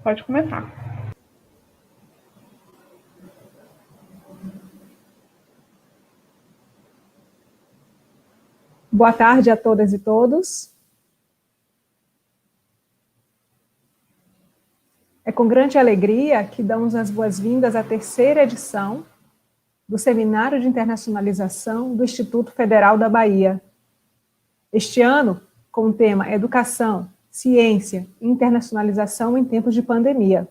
Pode começar. Boa tarde a todas e todos. É com grande alegria que damos as boas-vindas à terceira edição do Seminário de Internacionalização do Instituto Federal da Bahia. Este ano, com o tema Educação, Ciência e Internacionalização em Tempos de Pandemia.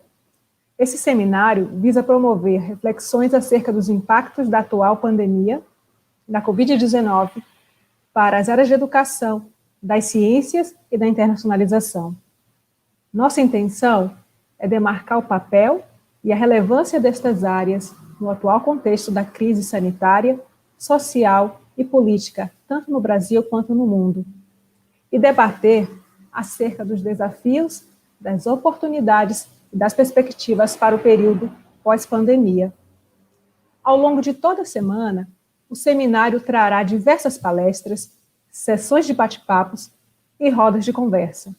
Esse seminário visa promover reflexões acerca dos impactos da atual pandemia, da Covid-19, para as áreas de educação, das ciências e da internacionalização. Nossa intenção é demarcar o papel e a relevância destas áreas no atual contexto da crise sanitária, social e política, tanto no Brasil quanto no mundo, e debater acerca dos desafios, das oportunidades e das perspectivas para o período pós-pandemia. Ao longo de toda a semana, o seminário trará diversas palestras, sessões de bate-papos e rodas de conversa.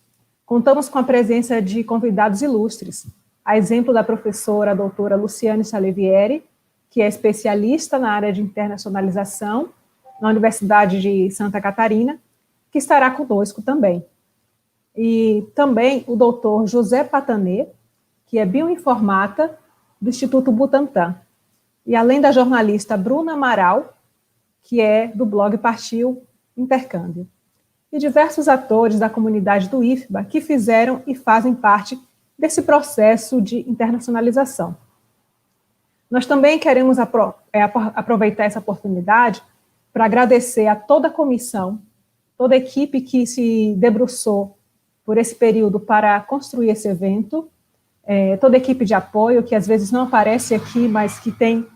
Contamos com a presença de convidados ilustres, a exemplo da professora doutora Luciane Salevieri, que é especialista na área de internacionalização na Universidade de Santa Catarina, que estará conosco também. E também o doutor José Patanê, que é bioinformata do Instituto Butantan. E além da jornalista Bruna Amaral, que é do blog Partiu Intercâmbio. E diversos atores da comunidade do IFBA que fizeram e fazem parte desse processo de internacionalização. Nós também queremos aproveitar essa oportunidade para agradecer a toda a comissão, toda a equipe que se debruçou por esse período para construir esse evento, toda a equipe de apoio, que às vezes não aparece aqui, mas que tem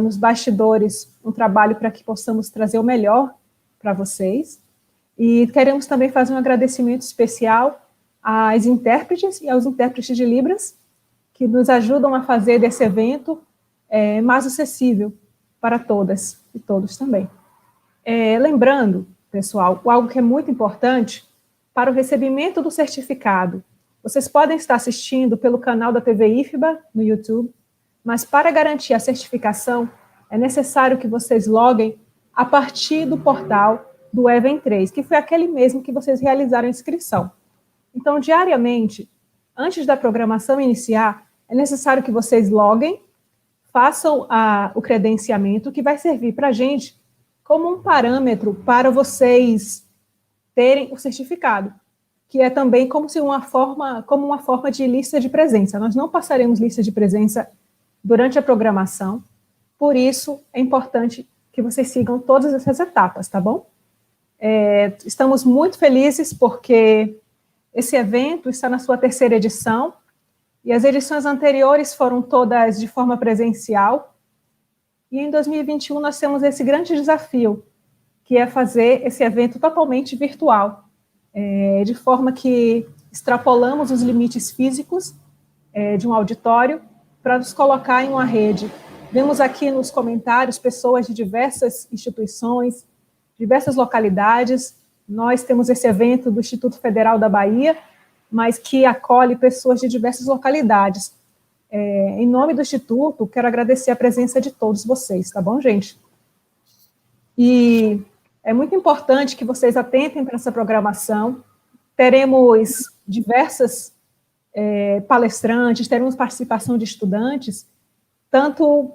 nos bastidores um trabalho para que possamos trazer o melhor para vocês. E queremos também fazer um agradecimento especial às intérpretes e aos intérpretes de Libras, que nos ajudam a fazer desse evento mais acessível para todas e todos também. Lembrando, pessoal, algo que é muito importante, para o recebimento do certificado, vocês podem estar assistindo pelo canal da TV IFBA no YouTube, mas para garantir a certificação, é necessário que vocês loguem a partir do portal do Event3, que foi aquele mesmo que vocês realizaram a inscrição. Então, diariamente, antes da programação iniciar, é necessário que vocês loguem, façam o credenciamento, que vai servir para a gente como um parâmetro para vocês terem o certificado, que é também como uma forma de lista de presença. Nós não passaremos lista de presença durante a programação, por isso é importante que vocês sigam todas essas etapas, tá bom? Estamos muito felizes porque esse evento está na sua terceira edição, e as edições anteriores foram todas de forma presencial, e em 2021 nós temos esse grande desafio, que é fazer esse evento totalmente virtual, de forma que extrapolamos os limites físicos de um auditório para nos colocar em uma rede. Vemos aqui nos comentários pessoas de diversas instituições, diversas localidades. Nós temos esse evento do Instituto Federal da Bahia, mas que acolhe pessoas de diversas localidades. Em nome do Instituto, quero agradecer a presença de todos vocês, tá bom, gente? E é muito importante que vocês atentem para essa programação. Teremos diversas palestrantes, teremos participação de estudantes, tanto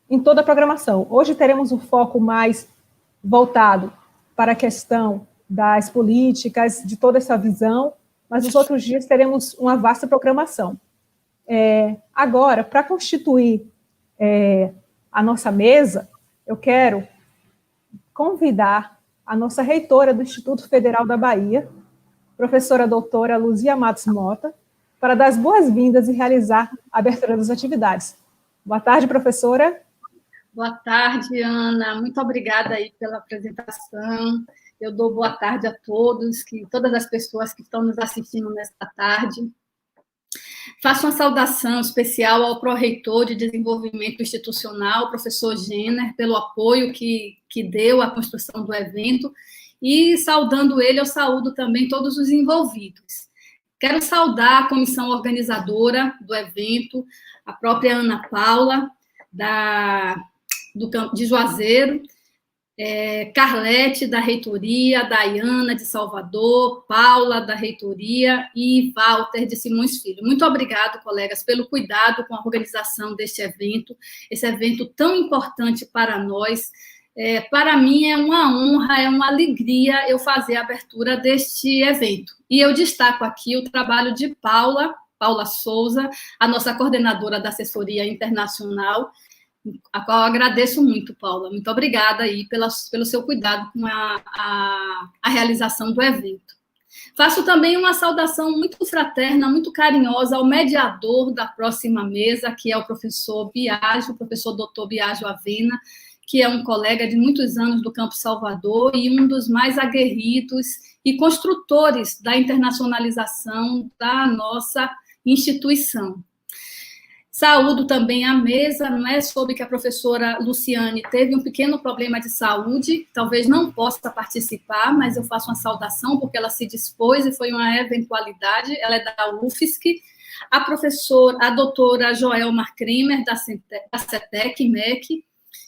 em toda a programação. Hoje teremos um foco mais voltado para a questão das políticas, de toda essa visão, mas nos outros dias teremos uma vasta programação. Agora, para constituir a nossa mesa, eu quero convidar a nossa reitora do Instituto Federal da Bahia, professora doutora Luzia Matos Mota, para dar as boas-vindas e realizar a abertura das atividades. Boa tarde, professora. Boa tarde, Ana. Muito obrigada aí pela apresentação. Eu dou boa tarde a todos, todas as pessoas que estão nos assistindo nesta tarde. Faço uma saudação especial ao pró-reitor de Desenvolvimento Institucional, professor Jenner, pelo apoio que deu à construção do evento, e saudando ele, eu saúdo também todos os envolvidos. Quero saudar a comissão organizadora do evento, a própria Ana Paula, de Juazeiro, Carlete, da reitoria, Dayana, de Salvador, Paula, da reitoria, e Walter, de Simões Filho. Muito obrigado, colegas, pelo cuidado com a organização deste evento, esse evento tão importante para nós. Para mim é uma honra, é uma alegria eu fazer a abertura deste evento. E eu destaco aqui o trabalho de Paula Souza, a nossa coordenadora da assessoria internacional, a qual eu agradeço muito, Paula. Muito obrigada aí pelo seu cuidado com a realização do evento. Faço também uma saudação muito fraterna, muito carinhosa ao mediador da próxima mesa, que é o professor Biagio, o professor doutor Biagio Avena, que é um colega de muitos anos do Campo Salvador e um dos mais aguerridos e construtores da internacionalização da nossa instituição. Saúdo também a mesa, soube que a professora Luciane teve um pequeno problema de saúde, talvez não possa participar, mas eu faço uma saudação, porque ela se dispôs e foi uma eventualidade, ela é da UFSC, a doutora Joelma Kremer, da CETEC-MEC,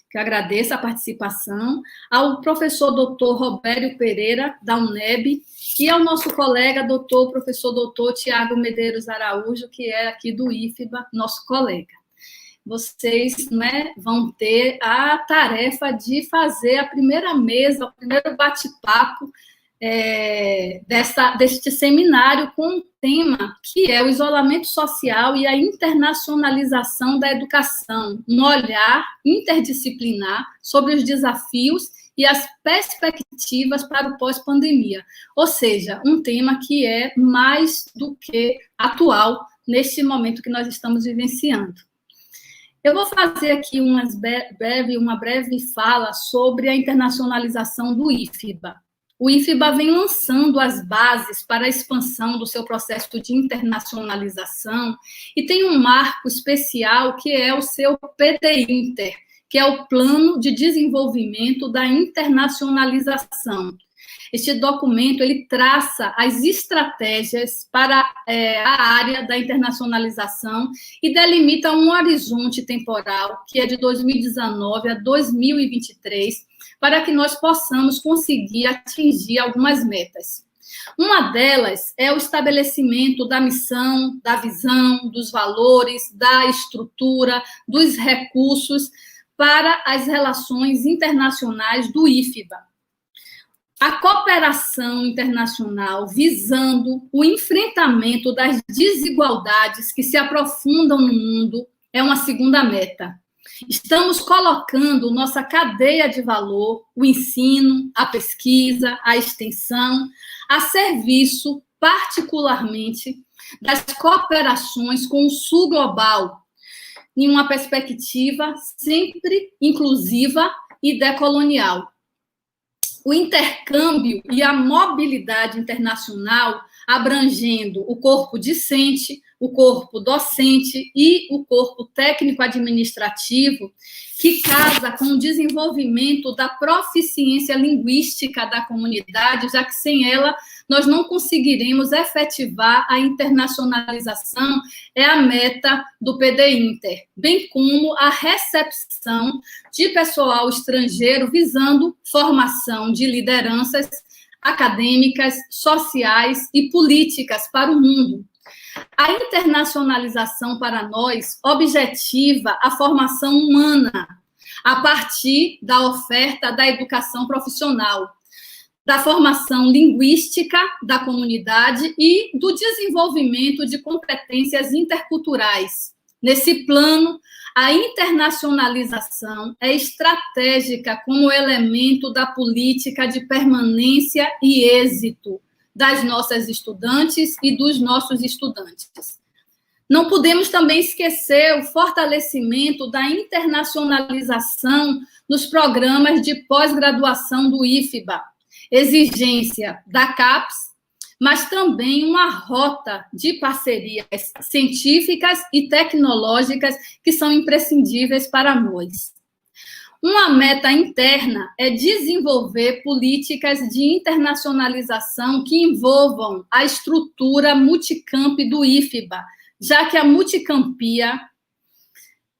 que eu agradeço a participação, ao professor doutor Robério Pereira, da UNEB, e ao nosso colega, professor doutor Tiago Medeiros Araújo, que é aqui do IFBA, nosso colega. Vocês vão ter a tarefa de fazer a primeira mesa, o primeiro bate-papo deste seminário com um tema que é o isolamento social e a internacionalização da educação, um olhar interdisciplinar sobre os desafios e as perspectivas para o pós-pandemia, ou seja, um tema que é mais do que atual neste momento que nós estamos vivenciando. Eu vou fazer aqui uma breve fala sobre a internacionalização do IFBA. O IFBA vem lançando as bases para a expansão do seu processo de internacionalização e tem um marco especial que é o seu PDInter, que é o Plano de Desenvolvimento da Internacionalização. Este documento ele traça as estratégias para a área da internacionalização e delimita um horizonte temporal, que é de 2019 a 2023, para que nós possamos conseguir atingir algumas metas. Uma delas é o estabelecimento da missão, da visão, dos valores, da estrutura, dos recursos para as relações internacionais do IFBA. A cooperação internacional visando o enfrentamento das desigualdades que se aprofundam no mundo é uma segunda meta. Estamos colocando nossa cadeia de valor, o ensino, a pesquisa, a extensão, a serviço, particularmente, das cooperações com o Sul global, em uma perspectiva sempre inclusiva e decolonial. O intercâmbio e a mobilidade internacional, abrangendo o corpo discente, o corpo docente e o corpo técnico-administrativo, que casa com o desenvolvimento da proficiência linguística da comunidade, já que sem ela nós não conseguiremos efetivar a internacionalização, é a meta do PDInter, bem como a recepção de pessoal estrangeiro visando formação de lideranças acadêmicas, sociais e políticas para o mundo. A internacionalização, para nós, objetiva a formação humana a partir da oferta da educação profissional, da formação linguística da comunidade e do desenvolvimento de competências interculturais. Nesse plano, a internacionalização é estratégica como elemento da política de permanência e êxito das nossas estudantes e dos nossos estudantes. Não podemos também esquecer o fortalecimento da internacionalização nos programas de pós-graduação do IFBA, exigência da CAPES, mas também uma rota de parcerias científicas e tecnológicas que são imprescindíveis para nós. Uma meta interna é desenvolver políticas de internacionalização que envolvam a estrutura multicamp do IFBA, já que a multicampia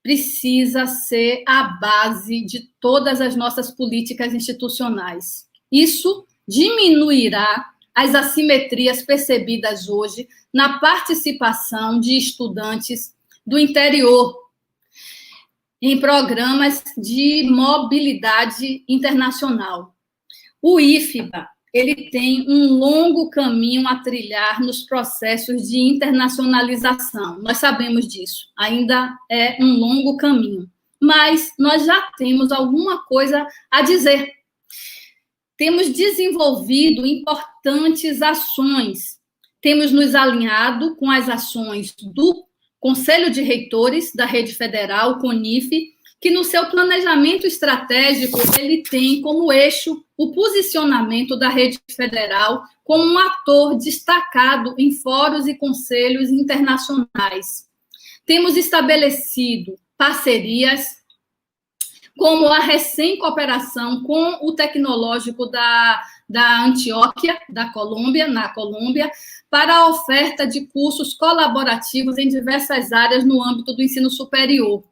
precisa ser a base de todas as nossas políticas institucionais. Isso diminuirá as assimetrias percebidas hoje na participação de estudantes do interior em programas de mobilidade internacional. O IFBA, ele tem um longo caminho a trilhar nos processos de internacionalização. Nós sabemos disso, ainda é um longo caminho, mas nós já temos alguma coisa a dizer. Temos desenvolvido importantes ações, temos nos alinhado com as ações do Conselho de Reitores da Rede Federal, o CONIF, que no seu planejamento estratégico ele tem como eixo o posicionamento da Rede Federal como um ator destacado em fóruns e conselhos internacionais. Temos estabelecido parcerias como a recém-cooperação com o Tecnológico da Antioquia, na Colômbia, para a oferta de cursos colaborativos em diversas áreas no âmbito do ensino superior.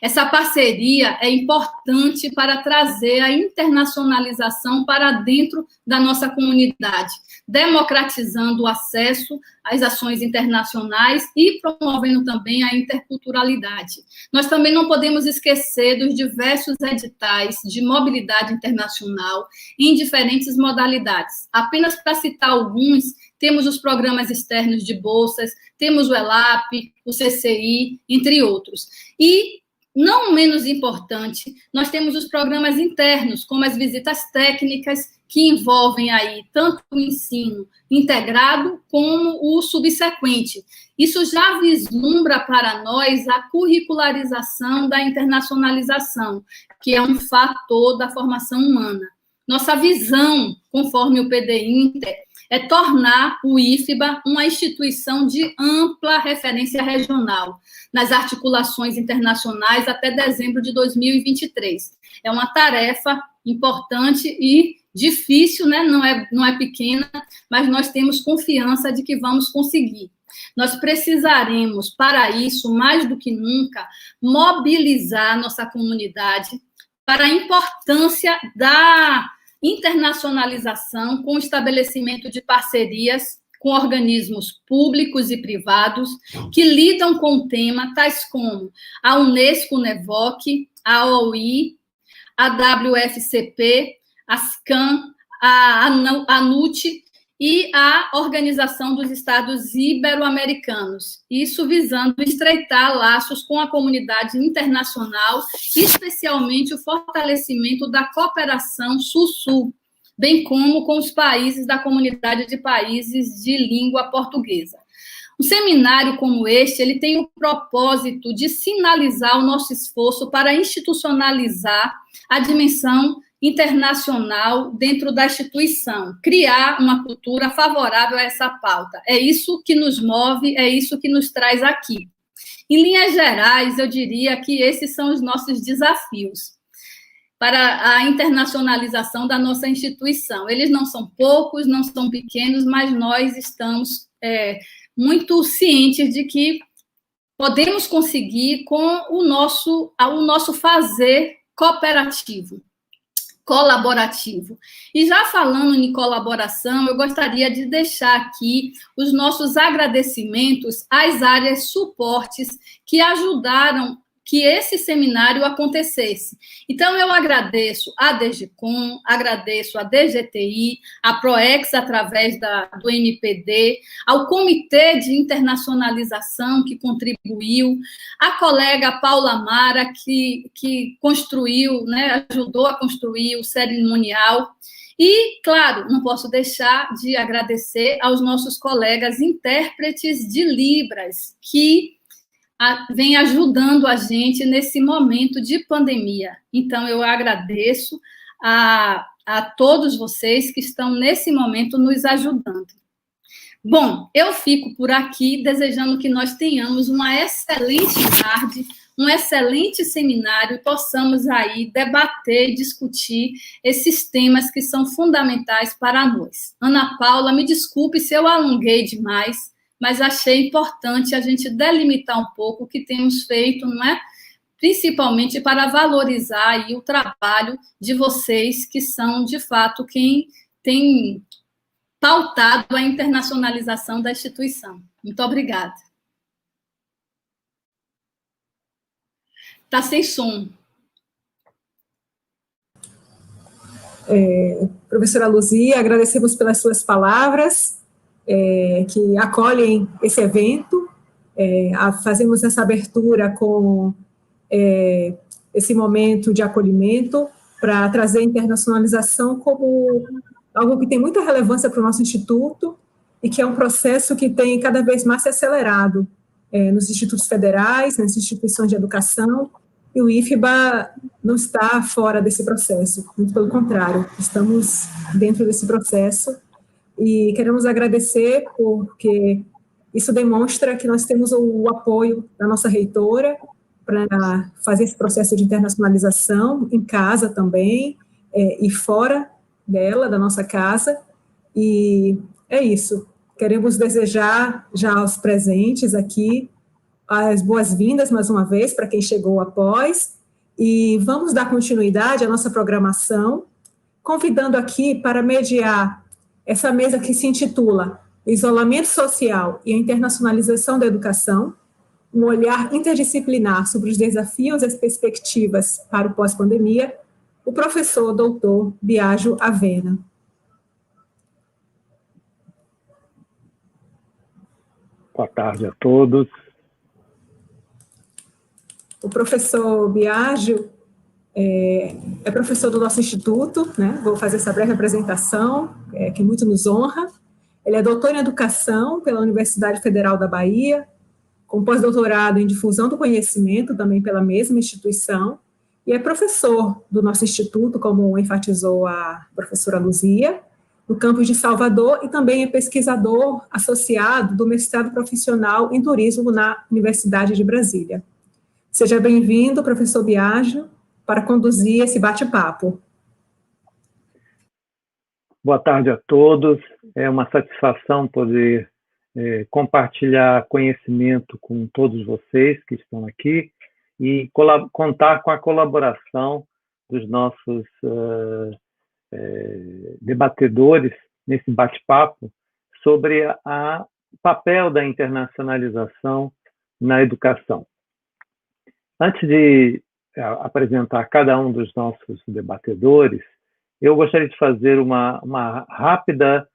Essa parceria é importante para trazer a internacionalização para dentro da nossa comunidade, democratizando o acesso às ações internacionais e promovendo também a interculturalidade. Nós também não podemos esquecer dos diversos editais de mobilidade internacional em diferentes modalidades. Apenas para citar alguns, temos os programas externos de bolsas, temos o ELAP, o CCI, entre outros. E, não menos importante, nós temos os programas internos, como as visitas técnicas, que envolvem aí tanto o ensino integrado como o subsequente. Isso já vislumbra para nós a curricularização da internacionalização, que é um fator da formação humana. Nossa visão, conforme o PD-Inter, é tornar o IFBA uma instituição de ampla referência regional nas articulações internacionais até dezembro de 2023. É uma tarefa importante e difícil, né? Não é pequena, mas nós temos confiança de que vamos conseguir. Nós precisaremos, para isso, mais do que nunca, mobilizar nossa comunidade para a importância da internacionalização com o estabelecimento de parcerias com organismos públicos e privados que lidam com o tema, tais como a Unesco-NEVOC, a OI, a WFCP, a SCAN, a ANUT e a Organização dos Estados Ibero-Americanos, isso visando estreitar laços com a comunidade internacional, especialmente o fortalecimento da cooperação Sul-Sul, bem como com os países da comunidade de países de língua portuguesa. Um seminário como este, ele tem o propósito de sinalizar o nosso esforço para institucionalizar a dimensão internacional dentro da instituição, criar uma cultura favorável a essa pauta. É isso que nos move, é isso que nos traz aqui. Em linhas gerais, eu diria que esses são os nossos desafios para a internacionalização da nossa instituição. Eles não são poucos, não são pequenos, mas nós estamos muito cientes de que podemos conseguir com o nosso fazer cooperativo, colaborativo. E já falando em colaboração, eu gostaria de deixar aqui os nossos agradecimentos às áreas suportes que ajudaram que esse seminário acontecesse. Então, eu agradeço a DGCOM, agradeço a DGTI, a PROEX, através do NPD, ao Comitê de Internacionalização, que contribuiu, a colega Paula Mara, que construiu, né, ajudou a construir o cerimonial. E, claro, não posso deixar de agradecer aos nossos colegas intérpretes de Libras, que vem ajudando a gente nesse momento de pandemia. Então, eu agradeço a todos vocês que estão, nesse momento, nos ajudando. Bom, eu fico por aqui desejando que nós tenhamos uma excelente tarde, um excelente seminário e possamos aí debater e discutir esses temas que são fundamentais para nós. Ana Paula, me desculpe se eu alonguei demais, mas achei importante a gente delimitar um pouco o que temos feito, não é? Principalmente para valorizar aí o trabalho de vocês, que são, de fato, quem tem pautado a internacionalização da instituição. Muito obrigada. Está sem som. Professora Luzia, agradecemos pelas suas palavras, que acolhem esse evento, fazemos essa abertura com esse momento de acolhimento para trazer a internacionalização como algo que tem muita relevância para o nosso instituto e que é um processo que tem cada vez mais se acelerado nos institutos federais, nas instituições de educação, e o IFBA não está fora desse processo, muito pelo contrário, estamos dentro desse processo e queremos agradecer porque isso demonstra que nós temos o apoio da nossa reitora para fazer esse processo de internacionalização em casa também e fora dela, da nossa casa, e é isso. Queremos desejar já aos presentes aqui as boas-vindas mais uma vez para quem chegou após, e vamos dar continuidade à nossa programação, convidando aqui para mediar essa mesa que se intitula Isolamento Social e a Internacionalização da Educação, um olhar interdisciplinar sobre os desafios e as perspectivas para o pós-pandemia, o professor doutor Biagio Avena. Boa tarde a todos. O professor Biagio é professor do nosso instituto, né? Vou fazer essa breve apresentação, que muito nos honra. Ele é doutor em Educação pela Universidade Federal da Bahia, com pós-doutorado em Difusão do Conhecimento, também pela mesma instituição, e é professor do nosso instituto, como enfatizou a professora Luzia, no campus de Salvador, e também é pesquisador associado do mestrado profissional em turismo na Universidade de Brasília. Seja bem-vindo, professor Biagio, para conduzir esse bate-papo. Boa tarde a todos. É uma satisfação poder compartilhar conhecimento com todos vocês que estão aqui e contar com a colaboração dos nossos debatedores nesse bate-papo sobre o papel da internacionalização na educação. Antes de apresentar cada um dos nossos debatedores, eu gostaria de fazer uma rápida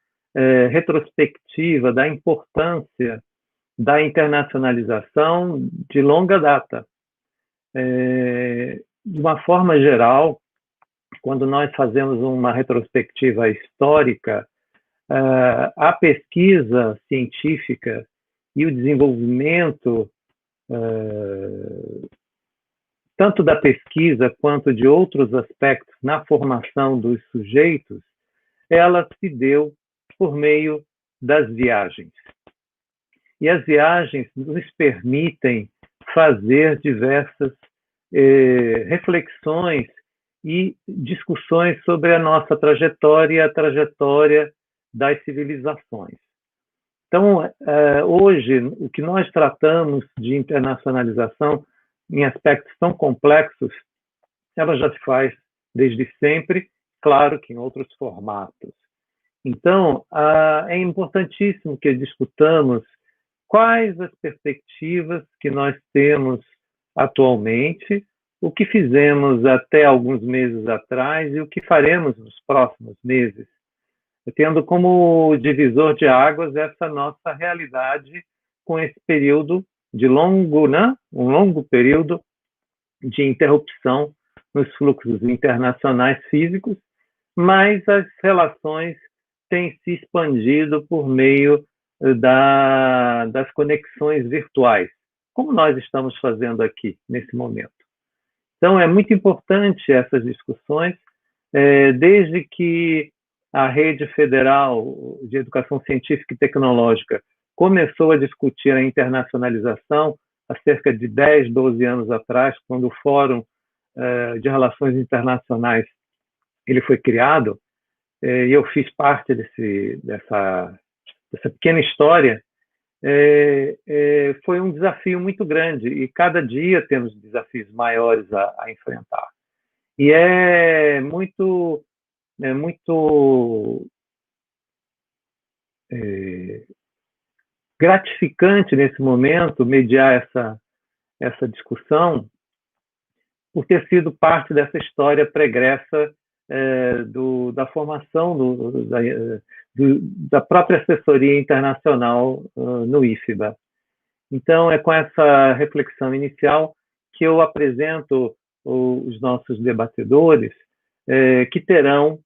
retrospectiva da importância da internacionalização de longa data. De uma forma geral, quando nós fazemos uma retrospectiva histórica, a pesquisa científica e o desenvolvimento tanto da pesquisa quanto de outros aspectos na formação dos sujeitos, ela se deu por meio das viagens. E as viagens nos permitem fazer diversas reflexões e discussões sobre a nossa trajetória e a trajetória das civilizações. Então, hoje, o que nós tratamos de internacionalização em aspectos tão complexos, ela já se faz desde sempre, claro que em outros formatos. Então, é importantíssimo que discutamos quais as perspectivas que nós temos atualmente, o que fizemos até alguns meses atrás e o que faremos nos próximos meses, tendo como divisor de águas essa nossa realidade com esse período de um longo período de interrupção nos fluxos internacionais físicos, mas as relações têm se expandido por meio das conexões virtuais, como nós estamos fazendo aqui nesse momento. Então, é muito importante essas discussões, desde que a Rede Federal de Educação Científica e Tecnológica começou a discutir a internacionalização há cerca de 10, 12 anos atrás, quando o Fórum de Relações Internacionais ele foi criado, e eu fiz parte dessa pequena história. Foi um desafio muito grande, e cada dia temos desafios maiores a enfrentar. E é muito gratificante, nesse momento, mediar essa discussão, por ter sido parte dessa história pregressa da formação da própria assessoria internacional no IFBA. Então, é com essa reflexão inicial que eu apresento os nossos debatedores, que terão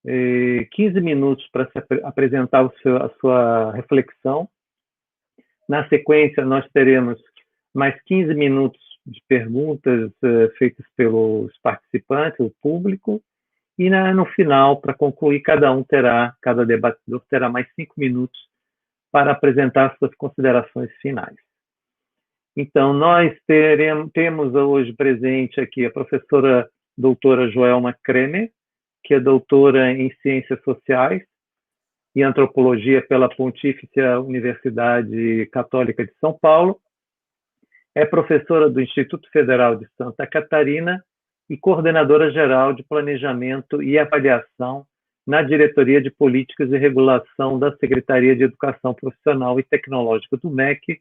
15 minutos para apresentar a sua reflexão. Na sequência, nós teremos mais 15 minutos de perguntas feitas pelos participantes, o público, e no final, para concluir, cada debatedor terá mais 5 minutos para apresentar suas considerações finais. Então, nós temos hoje presente aqui a professora doutora Joelma Kremer, que é doutora em Ciências Sociais e Antropologia pela Pontifícia Universidade Católica de São Paulo, é professora do Instituto Federal de Santa Catarina e coordenadora geral de Planejamento e Avaliação na Diretoria de Políticas e Regulação da Secretaria de Educação Profissional e Tecnológica do MEC,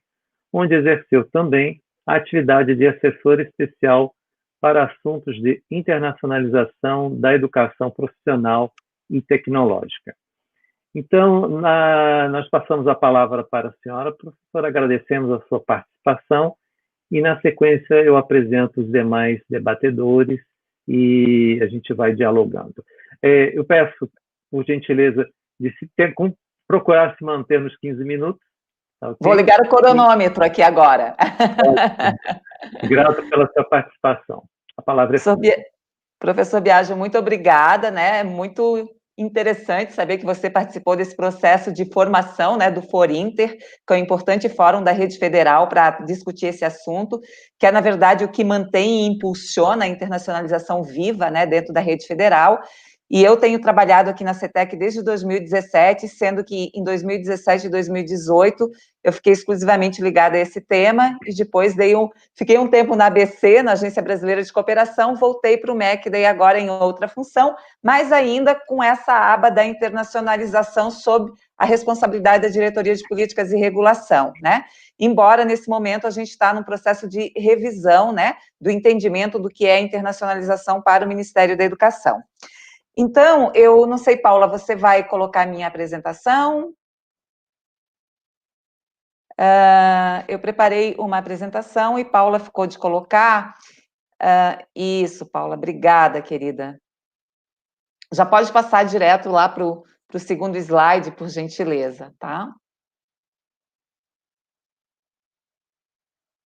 onde exerceu também a atividade de assessora especial para assuntos de internacionalização da educação profissional e tecnológica. Então, nós passamos a palavra para a senhora, professora, agradecemos a sua participação e, na sequência, eu apresento os demais debatedores e a gente vai dialogando. Eu peço, por gentileza, de procurar se manter nos 15 minutos. Tá, okay? Vou ligar o cronômetro aqui agora. Grato pela sua participação. A palavra é sua. Professor Biagio, muito obrigada, né? Muito interessante saber que você participou desse processo de formação, né, do Forinter, que é um importante fórum da Rede Federal para discutir esse assunto, que é, na verdade, o que mantém e impulsiona a internacionalização viva, né, dentro da Rede Federal. E eu tenho trabalhado aqui na CETEC desde 2017, sendo que em 2017 e 2018 eu fiquei exclusivamente ligada a esse tema, e depois fiquei um tempo na ABC, na Agência Brasileira de Cooperação, voltei para o MEC, daí agora em outra função, mas ainda com essa aba da internacionalização sob a responsabilidade da Diretoria de Políticas e Regulação, né? Embora, nesse momento, a gente está num processo de revisão, né, do entendimento do que é internacionalização para o Ministério da Educação. Então, eu não sei, Paula, você vai colocar a minha apresentação? Eu preparei uma apresentação e Paula ficou de colocar. Isso, Paula, obrigada, querida. Já pode passar direto lá para o segundo slide, por gentileza, tá?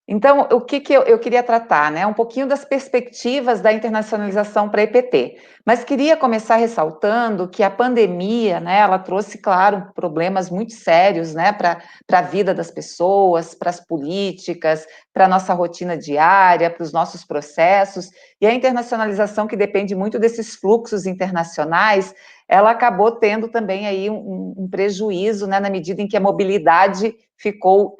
Então, o que eu queria tratar, né? Um pouquinho das perspectivas da internacionalização para a EPT. Mas queria começar ressaltando que a pandemia, né, ela trouxe, claro, problemas muito sérios, né, para a vida das pessoas, para as políticas, para a nossa rotina diária, para os nossos processos. E a internacionalização, que depende muito desses fluxos internacionais, ela acabou tendo também aí um prejuízo, né, na medida em que a mobilidade ficou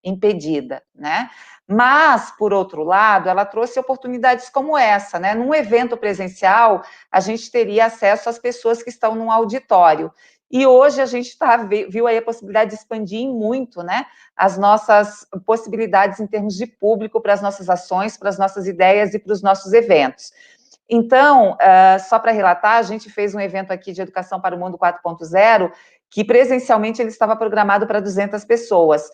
impedida, né? Mas, por outro lado, ela trouxe oportunidades como essa, né? Num evento presencial, a gente teria acesso às pessoas que estão num auditório. E hoje a gente viu aí a possibilidade de expandir muito, né, as nossas possibilidades em termos de público para as nossas ações, para as nossas ideias e para os nossos eventos. Então, só para relatar, a gente fez um evento aqui de Educação para o Mundo 4.0, que presencialmente ele estava programado para 200 pessoas.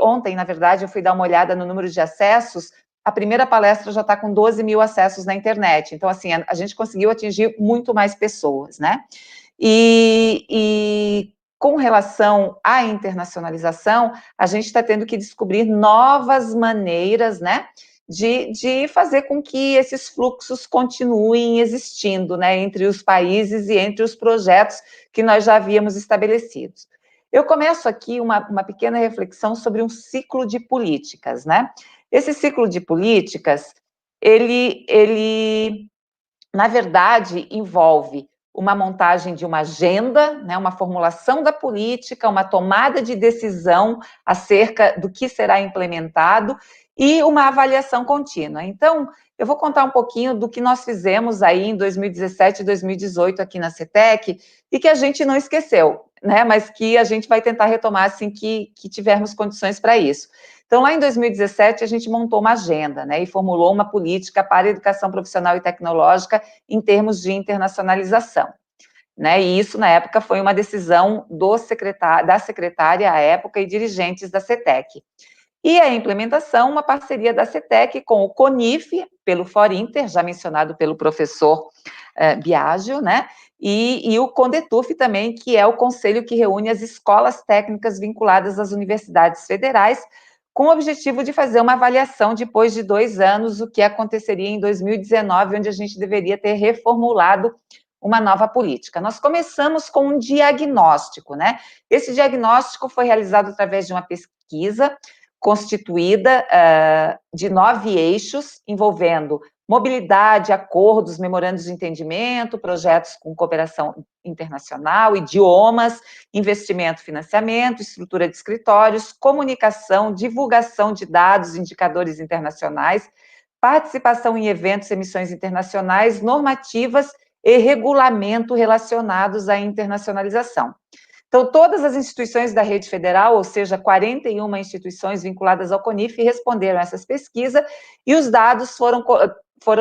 Ontem, na verdade, eu fui dar uma olhada no número de acessos, a primeira palestra já está com 12 mil acessos na internet, então, assim, a gente conseguiu atingir muito mais pessoas, né? E com relação à internacionalização, a gente está tendo que descobrir novas maneiras, né, de fazer com que esses fluxos continuem existindo, né, entre os países e entre os projetos que nós já havíamos estabelecidos. Eu começo aqui uma pequena reflexão sobre um ciclo de políticas, né? Esse ciclo de políticas, ele na verdade, envolve uma montagem de uma agenda, né, uma formulação da política, uma tomada de decisão acerca do que será implementado e uma avaliação contínua. Então, eu vou contar um pouquinho do que nós fizemos aí em 2017 e 2018 aqui na CETEC e que a gente não esqueceu, né, mas que a gente vai tentar retomar assim que tivermos condições para isso. Então, lá em 2017, a gente montou uma agenda, né, e formulou uma política para a educação profissional e tecnológica em termos de internacionalização, né, e isso, na época, foi uma decisão da secretária à época e dirigentes da CETEC. E a implementação, uma parceria da CETEC com o CONIF, pelo FORINTER, já mencionado pelo professor Biagio, né, e o CONDETUF também, que é o conselho que reúne as escolas técnicas vinculadas às universidades federais, com o objetivo de fazer uma avaliação depois de 2 anos, o que aconteceria em 2019, onde a gente deveria ter reformulado uma nova política. Nós começamos com um diagnóstico, né? Esse diagnóstico foi realizado através de uma pesquisa constituída de 9 eixos, envolvendo mobilidade, acordos, memorandos de entendimento, projetos com cooperação internacional, idiomas, investimento, financiamento, estrutura de escritórios, comunicação, divulgação de dados, indicadores internacionais, participação em eventos, emissões internacionais, normativas e regulamento relacionados à internacionalização. Então, todas as instituições da rede federal, ou seja, 41 instituições vinculadas ao CONIF, responderam a essas pesquisas, e os dados foram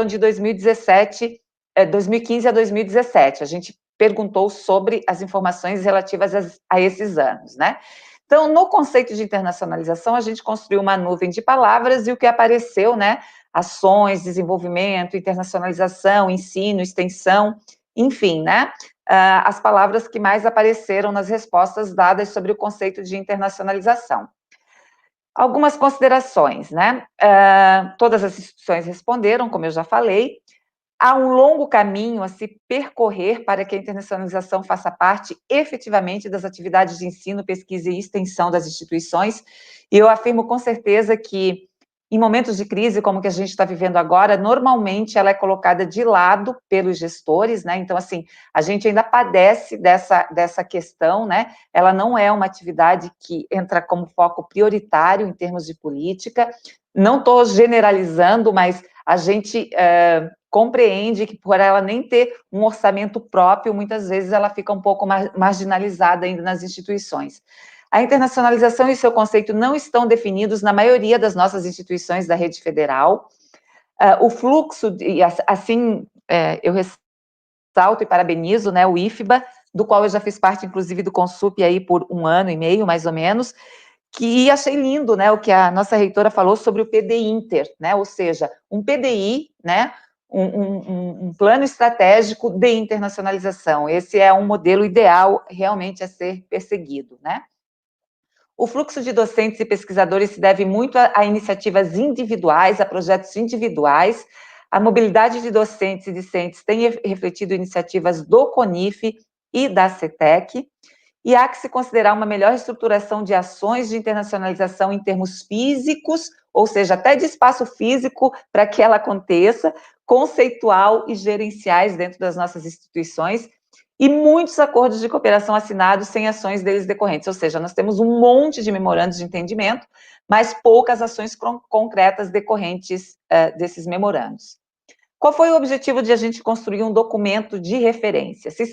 de 2015 a 2017. A gente perguntou sobre as informações relativas a esses anos, né? Então, no conceito de internacionalização, a gente construiu uma nuvem de palavras e o que apareceu, né? Ações, desenvolvimento, internacionalização, ensino, extensão, enfim, né? As palavras que mais apareceram nas respostas dadas sobre o conceito de internacionalização. Algumas considerações, né? Todas as instituições responderam, como eu já falei. Há um longo caminho a se percorrer para que a internacionalização faça parte efetivamente das atividades de ensino, pesquisa e extensão das instituições, e eu afirmo com certeza que, em momentos de crise como que a gente está vivendo agora, normalmente ela é colocada de lado pelos gestores, né? Então, assim, a gente ainda padece dessa questão, né? Ela não é uma atividade que entra como foco prioritário em termos de política. Não estou generalizando, mas a gente compreende que, por ela nem ter um orçamento próprio, muitas vezes ela fica um pouco marginalizada ainda nas instituições. A internacionalização e seu conceito não estão definidos na maioria das nossas instituições da rede federal. O fluxo, e assim, eu ressalto e parabenizo, né, o IFBA, do qual eu já fiz parte, inclusive, do Consup aí por 1 ano e meio, mais ou menos, que achei lindo, né, o que a nossa reitora falou sobre o PDI Inter, né, ou seja, um PDI, né, um plano estratégico de internacionalização. Esse é um modelo ideal realmente a ser perseguido, né. O fluxo de docentes e pesquisadores se deve muito a iniciativas individuais, a projetos individuais. A mobilidade de docentes e discentes tem refletido iniciativas do CONIF e da CETEC, e há que se considerar uma melhor estruturação de ações de internacionalização em termos físicos, ou seja, até de espaço físico para que ela aconteça, conceitual e gerenciais dentro das nossas instituições, e muitos acordos de cooperação assinados sem ações deles decorrentes, ou seja, nós temos um monte de memorandos de entendimento, mas poucas ações concretas decorrentes desses memorandos. Qual foi o objetivo de a gente construir um documento de referência? Se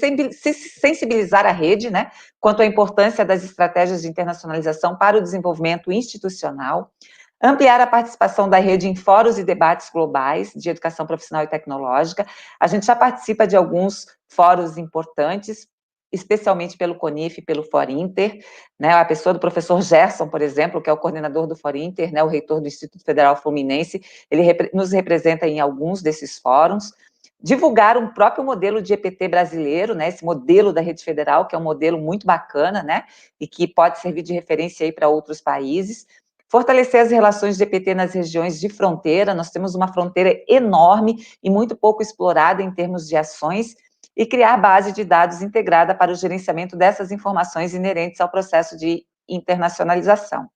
sensibilizar a rede, né, quanto à importância das estratégias de internacionalização para o desenvolvimento institucional, ampliar a participação da rede em fóruns e debates globais de educação profissional e tecnológica. A gente já participa de alguns fóruns importantes, especialmente pelo CONIF e pelo FORINTER, né, a pessoa do professor Gerson, por exemplo, que é o coordenador do FORINTER, né, o reitor do Instituto Federal Fluminense, ele nos representa em alguns desses fóruns. Divulgar um próprio modelo de EPT brasileiro, né, esse modelo da rede federal, que é um modelo muito bacana, né, e que pode servir de referência aí para outros países. Fortalecer as relações de EPT nas regiões de fronteira, nós temos uma fronteira enorme e muito pouco explorada em termos de ações, e criar base de dados integrada para o gerenciamento dessas informações inerentes ao processo de internacionalização.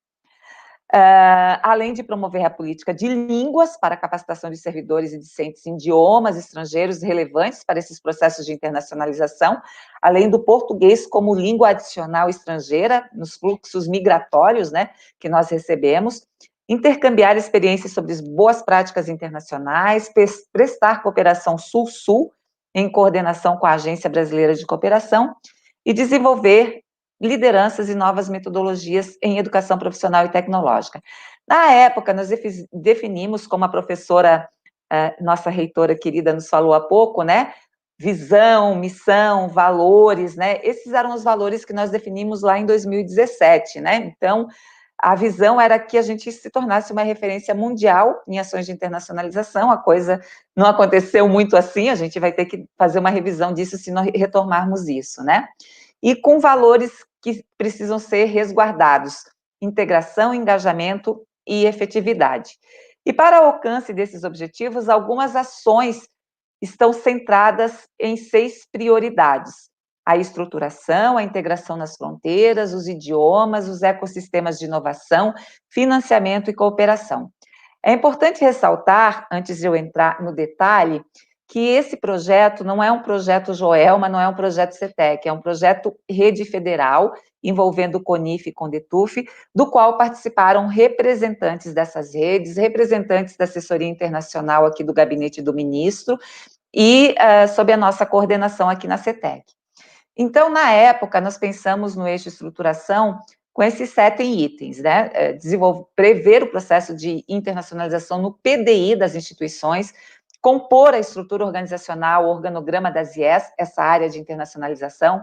Além de promover a política de línguas para a capacitação de servidores e discentes em idiomas estrangeiros relevantes para esses processos de internacionalização, além do português como língua adicional estrangeira nos fluxos migratórios, né, que nós recebemos, intercambiar experiências sobre boas práticas internacionais, prestar cooperação Sul-Sul, em coordenação com a Agência Brasileira de Cooperação, e desenvolver lideranças e novas metodologias em educação profissional e tecnológica. Na época, nós definimos, como a professora, nossa reitora querida nos falou há pouco, né, visão, missão, valores, né, esses eram os valores que nós definimos lá em 2017, né, então, a visão era que a gente se tornasse uma referência mundial em ações de internacionalização, a coisa não aconteceu muito assim, a gente vai ter que fazer uma revisão disso se nós retomarmos isso, né, e com valores que precisam ser resguardados: integração, engajamento e efetividade. E para o alcance desses objetivos, algumas ações estão centradas em 6 prioridades: a estruturação, a integração nas fronteiras, os idiomas, os ecossistemas de inovação, financiamento e cooperação. É importante ressaltar, antes de eu entrar no detalhe, que esse projeto não é um projeto Joelma, não é um projeto CETEC, é um projeto Rede Federal, envolvendo o CONIF e CONDETUF, do qual participaram representantes dessas redes, representantes da assessoria internacional aqui do gabinete do ministro, e sob a nossa coordenação aqui na CETEC. Então, na época, nós pensamos no eixo estruturação com esses 7 itens, né? Prever o processo de internacionalização no PDI das instituições, compor a estrutura organizacional, o organograma das IES, essa área de internacionalização,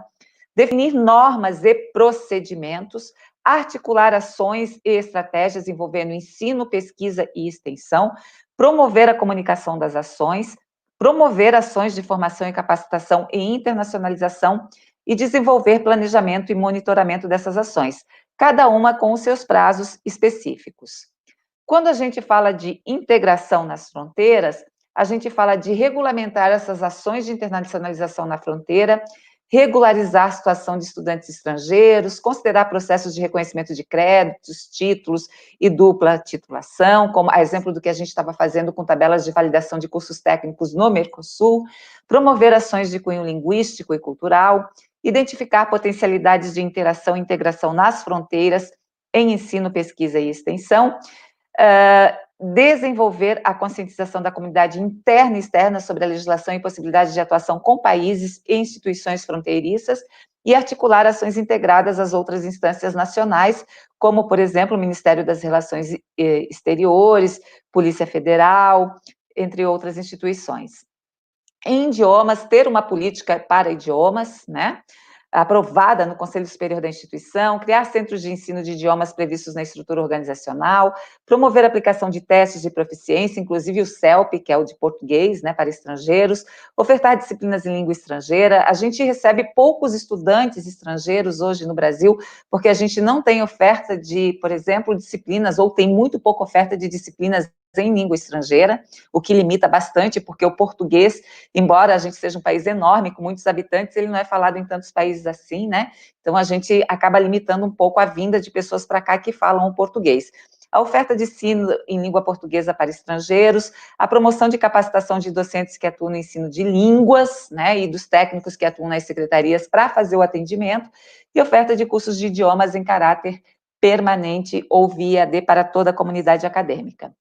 definir normas e procedimentos, articular ações e estratégias envolvendo ensino, pesquisa e extensão, promover a comunicação das ações, promover ações de formação e capacitação e internacionalização e desenvolver planejamento e monitoramento dessas ações, cada uma com os seus prazos específicos. Quando a gente fala de integração nas fronteiras, a gente fala de regulamentar essas ações de internacionalização na fronteira, regularizar a situação de estudantes estrangeiros, considerar processos de reconhecimento de créditos, títulos e dupla titulação, como a exemplo do que a gente estava fazendo com tabelas de validação de cursos técnicos no Mercosul, promover ações de cunho linguístico e cultural, identificar potencialidades de interação e integração nas fronteiras em ensino, pesquisa e extensão, desenvolver a conscientização da comunidade interna e externa sobre a legislação e possibilidades de atuação com países e instituições fronteiriças e articular ações integradas às outras instâncias nacionais, como, por exemplo, o Ministério das Relações Exteriores, Polícia Federal, entre outras instituições. Em idiomas, ter uma política para idiomas, né? Aprovada no Conselho Superior da instituição, criar centros de ensino de idiomas previstos na estrutura organizacional, promover a aplicação de testes de proficiência, inclusive o CELP, que é o de português, né, para estrangeiros, ofertar disciplinas em língua estrangeira. A gente recebe poucos estudantes estrangeiros hoje no Brasil, porque a gente não tem oferta de, por exemplo, disciplinas, ou tem muito pouca oferta de disciplinas em língua estrangeira, o que limita bastante, porque o português, embora a gente seja um país enorme, com muitos habitantes, ele não é falado em tantos países assim, né? Então, a gente acaba limitando um pouco a vinda de pessoas para cá que falam o português. A oferta de ensino em língua portuguesa para estrangeiros, a promoção de capacitação de docentes que atuam no ensino de línguas, né, e dos técnicos que atuam nas secretarias para fazer o atendimento, e oferta de cursos de idiomas em caráter permanente ou via EAD para toda a comunidade acadêmica.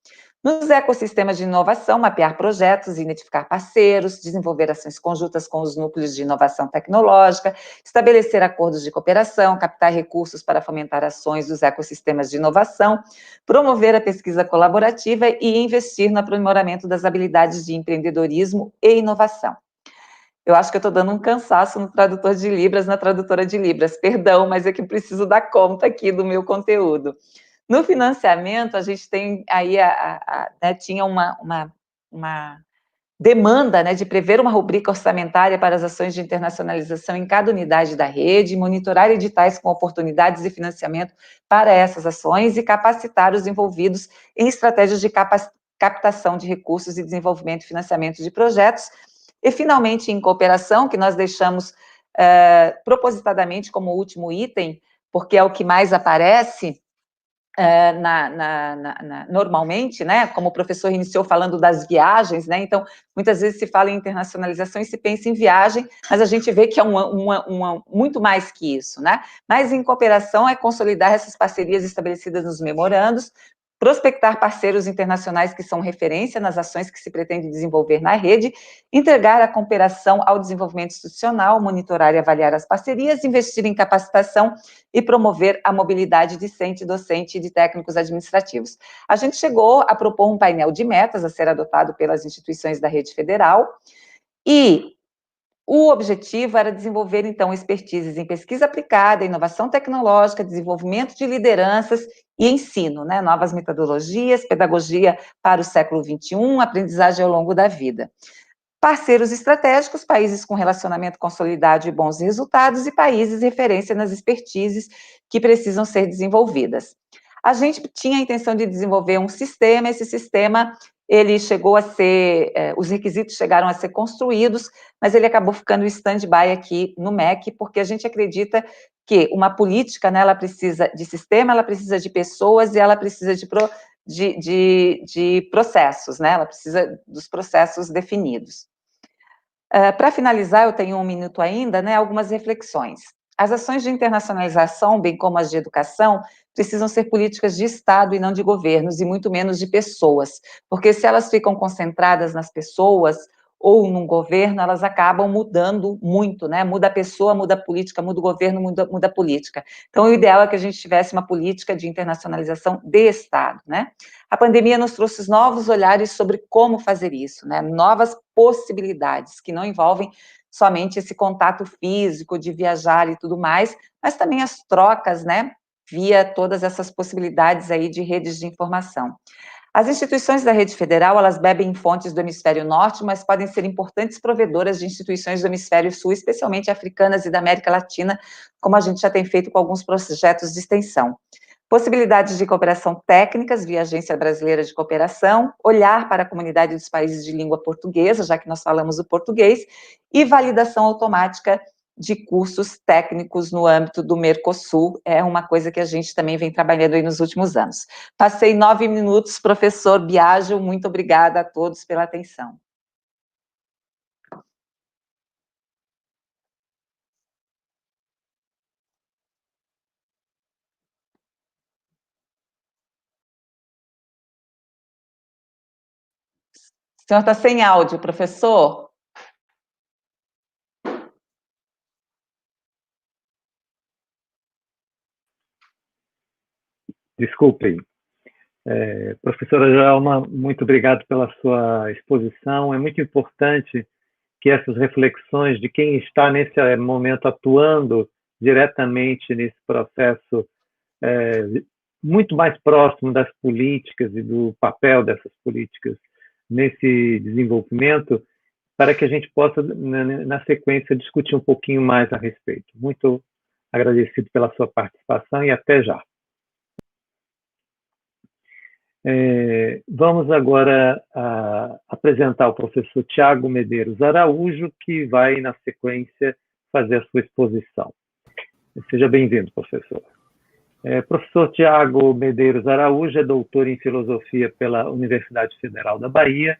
Nos ecossistemas de inovação, mapear projetos, identificar parceiros, desenvolver ações conjuntas com os núcleos de inovação tecnológica, estabelecer acordos de cooperação, captar recursos para fomentar ações dos ecossistemas de inovação, promover a pesquisa colaborativa e investir no aprimoramento das habilidades de empreendedorismo e inovação. Eu acho que eu estou dando um cansaço no tradutor de Libras, na tradutora de Libras, perdão, mas é que preciso dar conta aqui do meu conteúdo. No financiamento, a gente tem aí, né, tinha uma demanda, né, de prever uma rubrica orçamentária para as ações de internacionalização em cada unidade da rede, monitorar editais com oportunidades de financiamento para essas ações e capacitar os envolvidos em estratégias de captação de recursos e desenvolvimento e financiamento de projetos, E, finalmente, em cooperação, que nós deixamos propositadamente como último item, porque é o que mais aparece normalmente, né, como o professor iniciou falando das viagens, né, então, muitas vezes se fala em internacionalização e se pensa em viagem, mas a gente vê que é muito mais que isso, né, mas em cooperação é consolidar essas parcerias estabelecidas nos memorandos, prospectar parceiros internacionais que são referência nas ações que se pretende desenvolver na rede, entregar a cooperação ao desenvolvimento institucional, monitorar e avaliar as parcerias, investir em capacitação e promover a mobilidade discente, docente e de técnicos administrativos. A gente chegou a propor um painel de metas a ser adotado pelas instituições da rede federal e o objetivo era desenvolver, então, expertises em pesquisa aplicada, inovação tecnológica, desenvolvimento de lideranças e ensino, né? Novas metodologias, pedagogia para o século XXI, aprendizagem ao longo da vida. Parceiros estratégicos, países com relacionamento consolidado e bons resultados, e países referência nas expertises que precisam ser desenvolvidas. A gente tinha a intenção de desenvolver um sistema, esse sistema, ele chegou a ser, os requisitos chegaram a ser construídos, mas ele acabou ficando em stand-by aqui no MEC, porque a gente acredita que uma política, né, ela precisa de sistema, ela precisa de pessoas e ela precisa de processos, né, ela precisa dos processos definidos. Para finalizar, eu tenho 1 minuto ainda, né, algumas reflexões. As ações de internacionalização, bem como as de educação, precisam ser políticas de Estado e não de governos, e muito menos de pessoas, porque se elas ficam concentradas nas pessoas ou num governo, elas acabam mudando muito, né? Muda a pessoa, muda a política, muda o governo, muda a política. Então, o ideal é que a gente tivesse uma política de internacionalização de Estado, né? A pandemia nos trouxe novos olhares sobre como fazer isso, né? Novas possibilidades, que não envolvem somente esse contato físico de viajar e tudo mais, mas também as trocas, né, via todas essas possibilidades aí de redes de informação. As instituições da rede federal, elas bebem em fontes do hemisfério norte, mas podem ser importantes provedoras de instituições do hemisfério sul, especialmente africanas e da América Latina, como a gente já tem feito com alguns projetos de extensão. Possibilidades de cooperação técnicas via Agência Brasileira de Cooperação, olhar para a comunidade dos países de língua portuguesa, já que nós falamos o português, e validação automática de cursos técnicos no âmbito do Mercosul, é uma coisa que a gente também vem trabalhando aí nos últimos anos. Passei 9 minutos, professor Biagio, muito obrigada a todos pela atenção. O senhor está sem áudio, professor? Desculpem. Professora Joelma, muito obrigado pela sua exposição. É muito importante que essas reflexões de quem está nesse momento atuando diretamente nesse processo muito mais próximo das políticas e do papel dessas políticas nesse desenvolvimento, para que a gente possa, na sequência, discutir um pouquinho mais a respeito. Muito agradecido pela sua participação e até já. Vamos agora apresentar o professor Tiago Medeiros Araújo, que vai, na sequência, fazer a sua exposição. Seja bem-vindo, professor. Professor Tiago Medeiros Araújo é doutor em filosofia pela Universidade Federal da Bahia,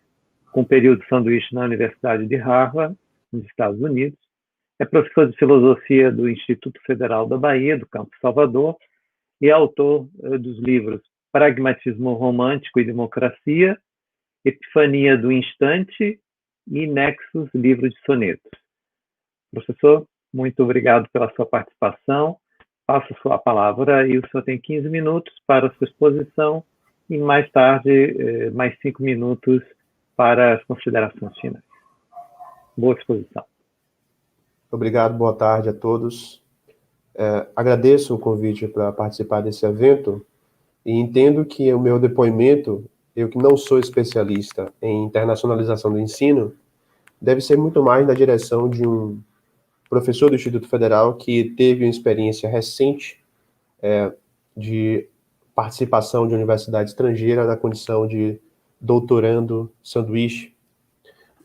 com período de sanduíche na Universidade de Harvard, nos Estados Unidos. É professor de filosofia do Instituto Federal da Bahia, do Campus Salvador, e é autor dos livros Pragmatismo Romântico e Democracia, Epifania do Instante e Nexus, livro de sonetos. Professor, muito obrigado pela sua participação. Passo a palavra e o senhor tem 15 minutos para a sua exposição e mais tarde, mais 5 minutos para as considerações finais. Boa exposição. Obrigado, boa tarde a todos. Agradeço o convite para participar desse evento e entendo que o meu depoimento, eu que não sou especialista em internacionalização do ensino, deve ser muito mais na direção de um professor do Instituto Federal que teve uma experiência recente de participação de universidade estrangeira na condição de doutorando sanduíche.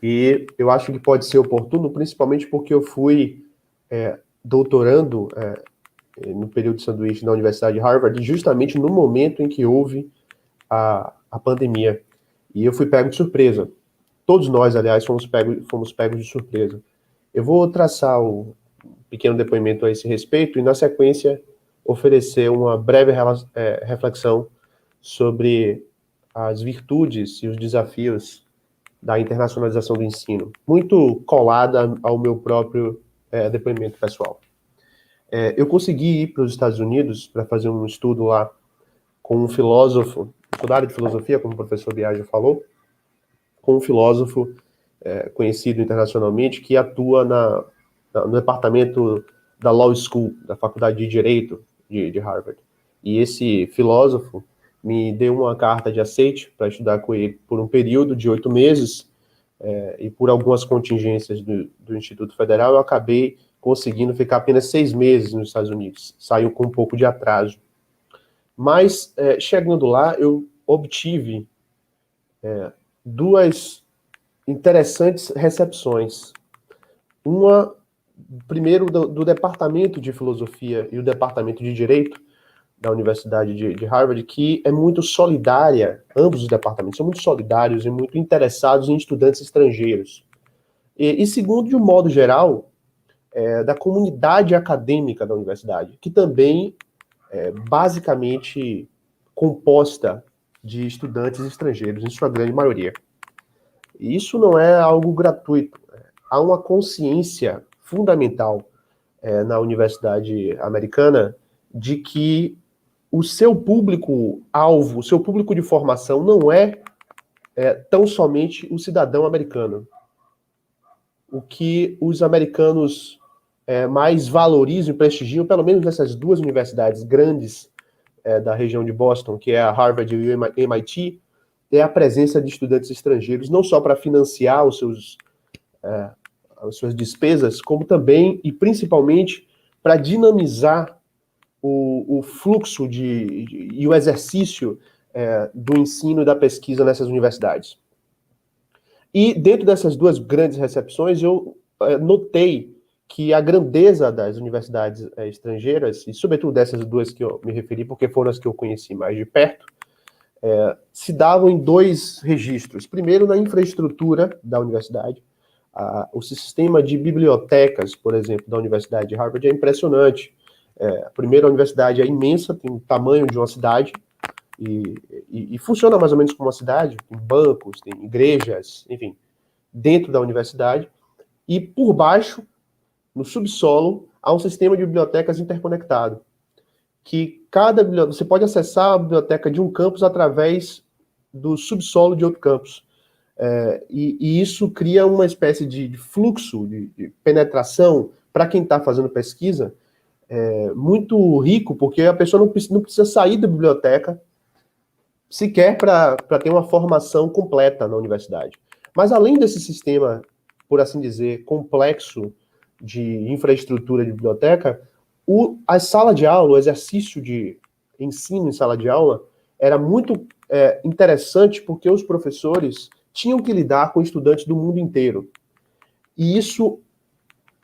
E eu acho que pode ser oportuno, principalmente porque eu fui doutorando no período de sanduíche na Universidade de Harvard, justamente no momento em que houve a pandemia. E eu fui pego de surpresa. Todos nós, aliás, fomos pegos de surpresa. Eu vou traçar um pequeno depoimento a esse respeito e, na sequência, oferecer uma breve reflexão sobre as virtudes e os desafios da internacionalização do ensino, muito colada ao meu próprio depoimento pessoal. Eu consegui ir para os Estados Unidos para fazer um estudo lá com um filósofo, sou da área de filosofia, como o professor Biagio falou, com um filósofo conhecido internacionalmente que atua no departamento da Law School, da Faculdade de Direito de Harvard. E esse filósofo me deu uma carta de aceite para estudar com ele por um período de 8 meses, e por algumas contingências do Instituto Federal, eu acabei conseguindo ficar apenas 6 meses nos Estados Unidos. Saiu com um pouco de atraso. Mas, chegando lá, eu obtive duas interessantes recepções. Uma, primeiro, do Departamento de Filosofia e o Departamento de Direito da Universidade de Harvard, que é muito solidária, ambos os departamentos são muito solidários e muito interessados em estudantes estrangeiros. E segundo, de um modo geral, da comunidade acadêmica da universidade, que também é basicamente composta de estudantes estrangeiros, em sua grande maioria. E isso não é algo gratuito. Há uma consciência fundamental na universidade americana de que o seu público-alvo, o seu público de formação não é tão somente o cidadão americano. O que os americanos mais valorizam e prestigiam, pelo menos nessas duas universidades grandes da região de Boston, que é a Harvard e o MIT, é a presença de estudantes estrangeiros, não só para financiar as suas despesas, como também e principalmente para dinamizar o fluxo e o exercício do ensino e da pesquisa nessas universidades. E dentro dessas duas grandes recepções, eu notei que a grandeza das universidades estrangeiras, e sobretudo dessas duas que eu me referi, porque foram as que eu conheci mais de perto, se davam em dois registros. Primeiro, na infraestrutura da universidade. O sistema de bibliotecas, por exemplo, da Universidade de Harvard é impressionante. Primeiro, a universidade é imensa, tem o tamanho de uma cidade, e funciona mais ou menos como uma cidade, tem bancos, tem igrejas, enfim, dentro da universidade. E por baixo, no subsolo, há um sistema de bibliotecas interconectado, que você pode acessar a biblioteca de um campus através do subsolo de outro campus. E isso cria uma espécie de fluxo, de penetração, para quem está fazendo pesquisa, muito rico, porque a pessoa não precisa sair da biblioteca sequer para ter uma formação completa na universidade. Mas além desse sistema, por assim dizer, complexo de infraestrutura de biblioteca, a sala de aula, o exercício de ensino em sala de aula, era muito interessante porque os professores tinham que lidar com estudantes do mundo inteiro. E isso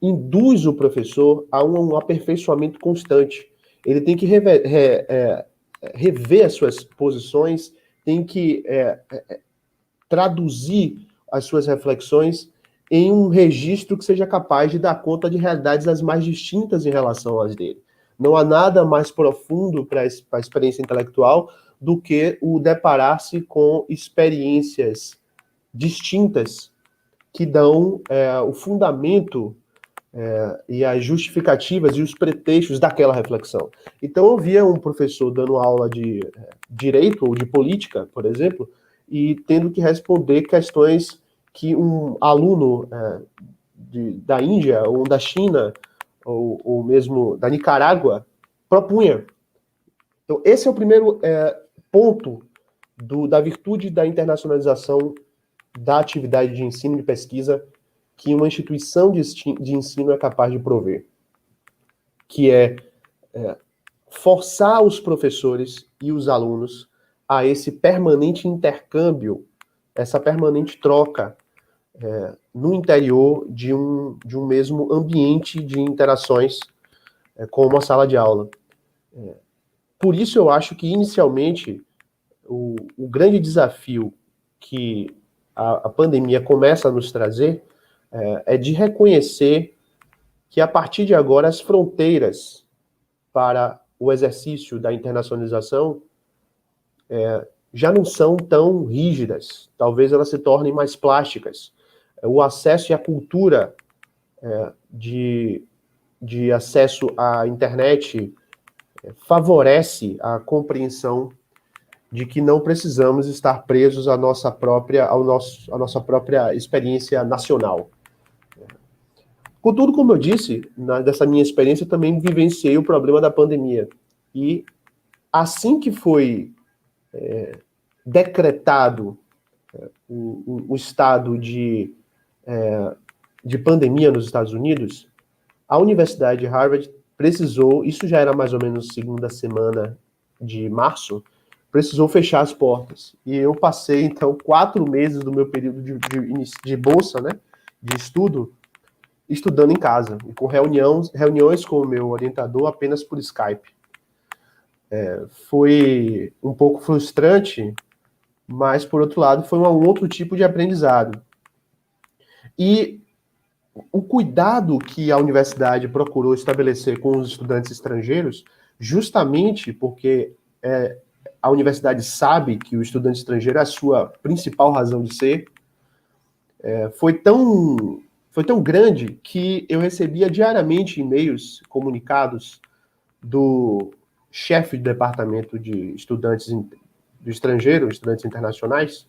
induz o professor a um aperfeiçoamento constante. Ele tem que rever as suas posições, tem que traduzir as suas reflexões em um registro que seja capaz de dar conta de realidades as mais distintas em relação às dele. Não há nada mais profundo para a experiência intelectual do que o deparar-se com experiências distintas que dão o fundamento e as justificativas e os pretextos daquela reflexão. Então, eu via um professor dando aula de direito ou de política, por exemplo, e tendo que responder questões que um aluno da Índia, ou da China, ou mesmo da Nicarágua, propunha. Então, esse é o primeiro ponto da virtude da internacionalização da atividade de ensino e de pesquisa que uma instituição de ensino é capaz de prover, que é forçar os professores e os alunos a esse permanente intercâmbio, essa permanente troca no interior de um mesmo ambiente de interações, como a sala de aula. Por isso eu acho que, inicialmente, o grande desafio que a pandemia começa a nos trazer é de reconhecer que, a partir de agora, as fronteiras para o exercício da internacionalização já não são tão rígidas, talvez elas se tornem mais plásticas. O acesso e a cultura de acesso à internet favorece a compreensão de que não precisamos estar presos à nossa própria experiência nacional. Contudo, como eu disse, dessa minha experiência, eu também vivenciei o problema da pandemia. E assim que foi decretado o estado de pandemia nos Estados Unidos, a Universidade de Harvard precisou, isso já era mais ou menos segunda semana de março, precisou fechar as portas. E eu passei, então, 4 meses do meu período de bolsa, né, de estudo, estudando em casa, e com reuniões com o meu orientador apenas por Skype. Foi um pouco frustrante, mas, por outro lado, foi um outro tipo de aprendizado. E o cuidado que a universidade procurou estabelecer com os estudantes estrangeiros, justamente porque a universidade sabe que o estudante estrangeiro é a sua principal razão de ser, foi tão grande que eu recebia diariamente e-mails, comunicados do chefe do departamento de estudantes do estrangeiro, estudantes internacionais,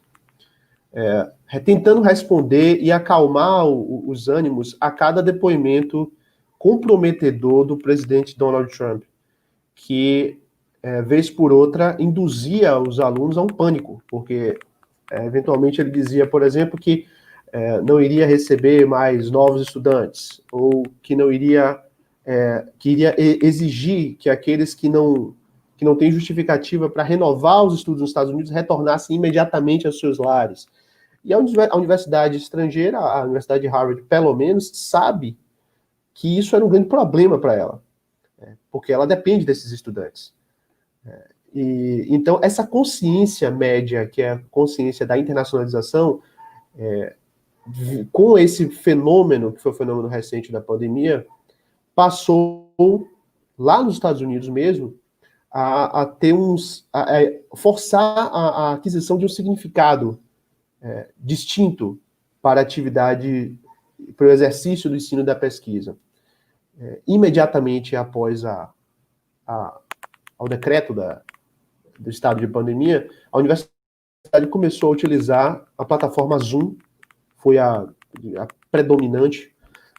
tentando responder e acalmar os ânimos a cada depoimento comprometedor do presidente Donald Trump, que, vez por outra, induzia os alunos a um pânico, porque, eventualmente, ele dizia, por exemplo, que não iria receber mais novos estudantes, ou que não iria, que iria exigir que aqueles que não têm justificativa para renovar os estudos nos Estados Unidos retornassem imediatamente aos seus lares. E a universidade estrangeira, a Universidade de Harvard, pelo menos, sabe que isso era um grande problema para ela, porque ela depende desses estudantes. E então, essa consciência média, que é a consciência da internacionalização, com esse fenômeno, que foi o fenômeno recente da pandemia, passou, lá nos Estados Unidos mesmo, a ter forçar a aquisição de um significado distinto para a atividade, para o exercício do ensino e da pesquisa. Imediatamente após ao decreto do estado de pandemia, a universidade começou a utilizar a plataforma Zoom, foi a predominante,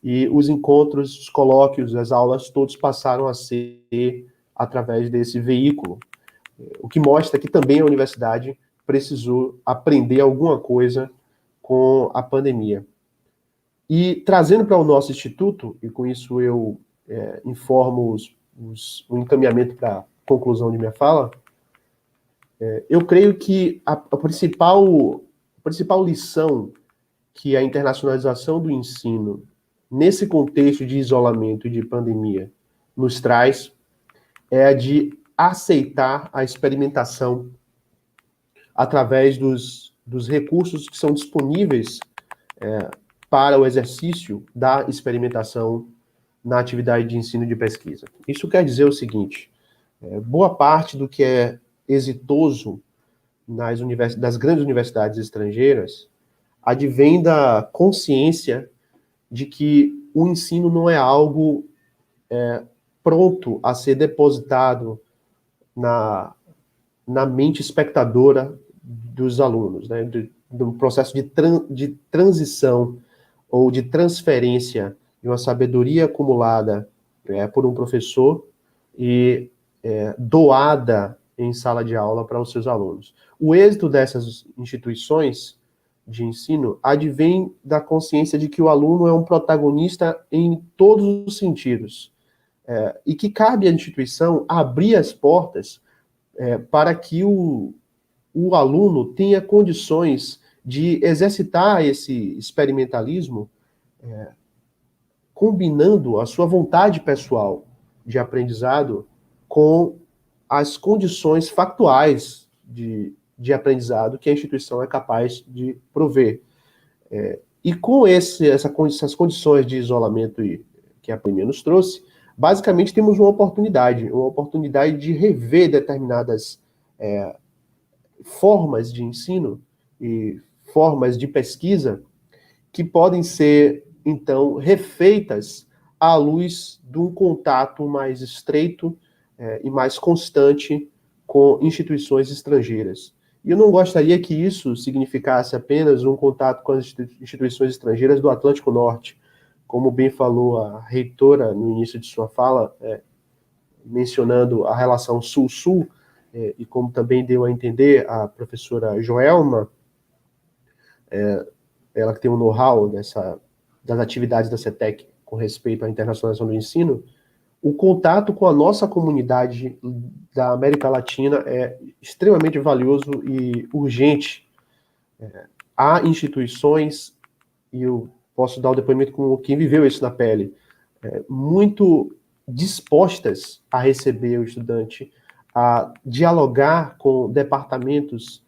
e os encontros, os colóquios, as aulas, todos passaram a ser através desse veículo, o que mostra que também a universidade precisou aprender alguma coisa com a pandemia. E trazendo para o nosso instituto, e com isso eu informo o encaminhamento para a conclusão de minha fala, eu creio que a principal lição que a internacionalização do ensino, nesse contexto de isolamento e de pandemia, nos traz, é a de aceitar a experimentação através dos recursos que são disponíveis para o exercício da experimentação na atividade de ensino e de pesquisa. Isso quer dizer o seguinte: boa parte do que é exitoso das grandes universidades estrangeiras advém da consciência de que o ensino não é algo pronto a ser depositado na mente espectadora dos alunos, né, do processo de transição ou de transferência de uma sabedoria acumulada por um professor e doada em sala de aula para os seus alunos. O êxito dessas instituições de ensino advém da consciência de que o aluno é um protagonista em todos os sentidos, e que cabe à instituição abrir as portas para que o aluno tenha condições de exercitar esse experimentalismo, combinando a sua vontade pessoal de aprendizado com as condições factuais de aprendizado que a instituição é capaz de prover. E com essas condições de isolamento que a pandemia nos trouxe, basicamente temos uma oportunidade de rever determinadas formas de ensino e formas de pesquisa que podem ser, então, refeitas à luz de um contato mais estreito e mais constante com instituições estrangeiras. E eu não gostaria que isso significasse apenas um contato com as instituições estrangeiras do Atlântico Norte. Como bem falou a reitora no início de sua fala, mencionando a relação Sul-Sul, e como também deu a entender a professora Joelma, ela que tem um know-how das atividades da CETEC com respeito à internacionalização do ensino, o contato com a nossa comunidade da América Latina é extremamente valioso e urgente. Há instituições, e eu posso dar o depoimento com quem viveu isso na pele, muito dispostas a receber o estudante, a dialogar com departamentos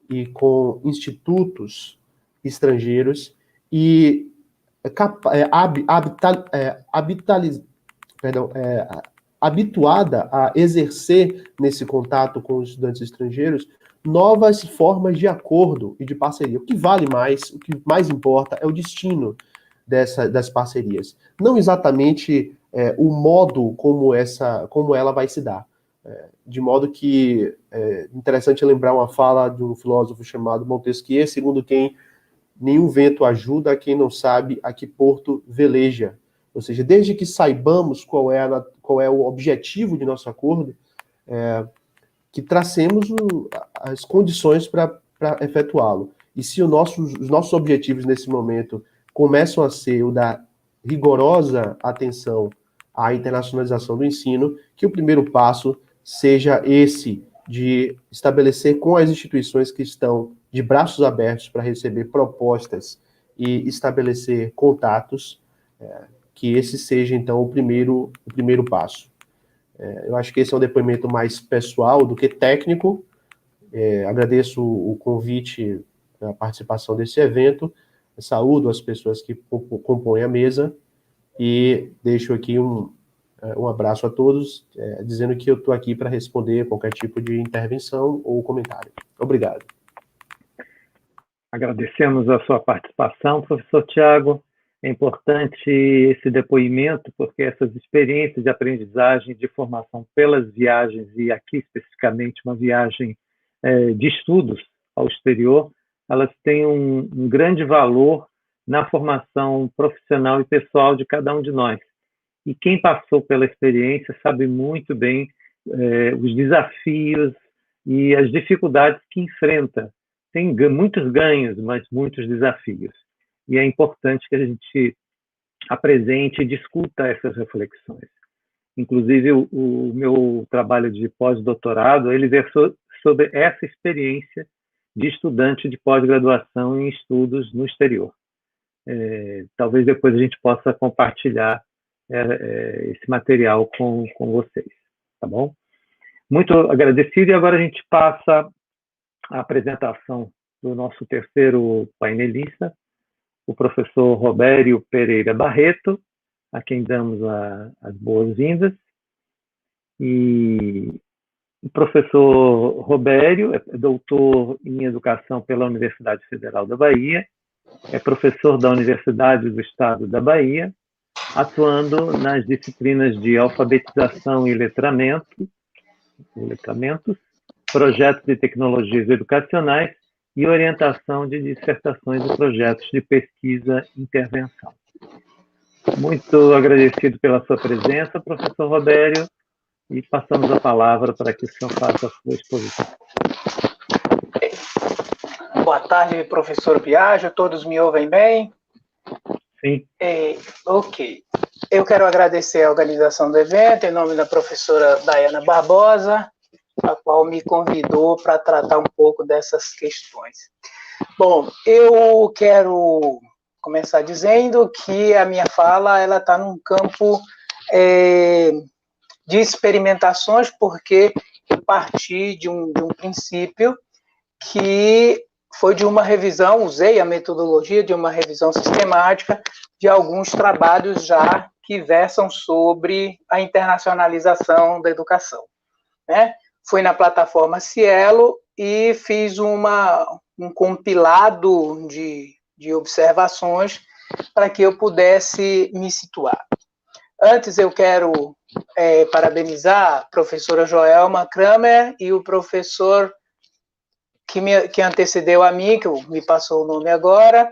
e com institutos estrangeiros e habituada a exercer nesse contato com os estudantes estrangeiros novas formas de acordo e de parceria. O que vale mais, o que mais importa é o destino das parcerias. Não exatamente o modo como ela vai se dar. De modo que é interessante lembrar uma fala de um filósofo chamado Montesquieu, segundo quem nenhum vento ajuda a quem não sabe a que porto veleja. Ou seja, desde que saibamos qual é o objetivo de nosso acordo, que tracemos as condições para efetuá-lo. E se os nossos objetivos nesse momento começam a ser o da rigorosa atenção à internacionalização do ensino, que o primeiro passo seja esse de estabelecer com as instituições que estão de braços abertos para receber propostas e estabelecer contatos, que esse seja, então, o primeiro passo. Eu acho que esse é um depoimento mais pessoal do que técnico. Agradeço o convite, a participação desse evento, saúdo as pessoas que compõem a mesa e deixo aqui um abraço a todos, dizendo que eu estou aqui para responder qualquer tipo de intervenção ou comentário. Obrigado. Agradecemos a sua participação, professor Tiago. É importante esse depoimento, porque essas experiências de aprendizagem, de formação pelas viagens, e aqui especificamente uma viagem de estudos ao exterior, elas têm um grande valor na formação profissional e pessoal de cada um de nós. E quem passou pela experiência sabe muito bem os desafios e as dificuldades que enfrenta. Tem muitos ganhos, mas muitos desafios. E é importante que a gente apresente e discuta essas reflexões. Inclusive, o meu trabalho de pós-doutorado, ele versou sobre essa experiência de estudante de pós-graduação em estudos no exterior. Talvez depois a gente possa compartilhar esse material com vocês, tá bom? Muito agradecido, e agora a gente passa à apresentação do nosso terceiro painelista, o professor Robério Pereira Barreto, a quem damos as boas-vindas. E o professor Robério é doutor em Educação pela Universidade Federal da Bahia, é professor da Universidade do Estado da Bahia, atuando nas disciplinas de alfabetização e letramentos, projetos de tecnologias educacionais e orientação de dissertações e projetos de pesquisa e intervenção. Muito agradecido pela sua presença, professor Robério, e passamos a palavra para que o senhor faça a sua exposição. Boa tarde, professor Biagio, todos me ouvem bem? Sim. Ok. Eu quero agradecer a organização do evento, em nome da professora Dayana Barbosa, a qual me convidou para tratar um pouco dessas questões. Bom, eu quero começar dizendo que a minha fala ela está num campo de experimentações, porque eu parti de um princípio que foi de uma revisão, usei a metodologia de uma revisão sistemática de alguns trabalhos já que versam sobre a internacionalização da educação, né? Fui na plataforma Cielo e fiz um compilado de observações para que eu pudesse me situar. Antes, eu quero parabenizar a professora Joelma Kramer e o professor que antecedeu a mim, que me passou o nome agora,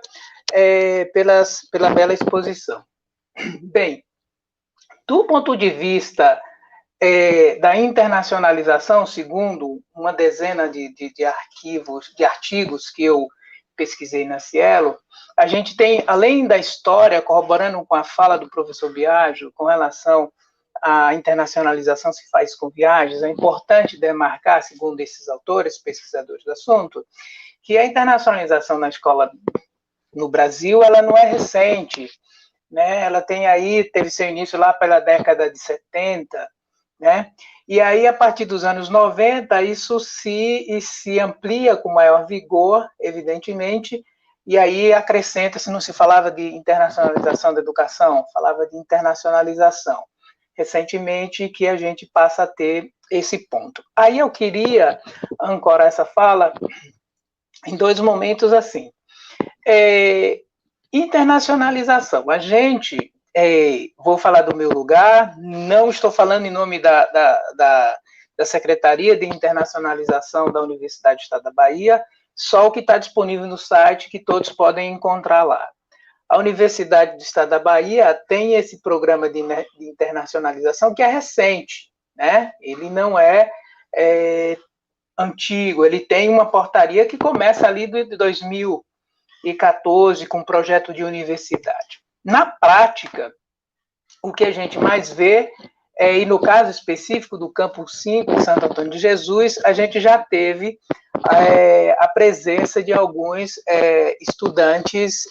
pela bela exposição. Bem, do ponto de vista da internacionalização, segundo uma dezena de artigos que eu pesquisei na Cielo, a gente tem, além da história, corroborando com a fala do professor Biagio, com relação à internacionalização se faz com viagens, é importante demarcar, segundo esses autores, pesquisadores do assunto, que a internacionalização na escola no Brasil, ela não é recente, né? Ela teve seu início lá pela década de 70, né? E aí, a partir dos anos 90, isso se amplia com maior vigor, evidentemente, e aí acrescenta-se, não se falava de internacionalização da educação, falava de internacionalização. Recentemente, que a gente passa a ter esse ponto. Aí eu queria ancorar essa fala em dois momentos assim. Internacionalização. A gente... vou falar do meu lugar, não estou falando em nome da Secretaria de Internacionalização da Universidade do Estado da Bahia, só o que está disponível no site, que todos podem encontrar lá. A Universidade do Estado da Bahia tem esse programa de internacionalização que é recente, né? Ele não é antigo, ele tem uma portaria que começa ali de 2014, com um projeto de universidade. Na prática, o que a gente mais vê, e no caso específico do Campus 5, em Santo Antônio de Jesus, a gente já teve a presença de alguns estudantes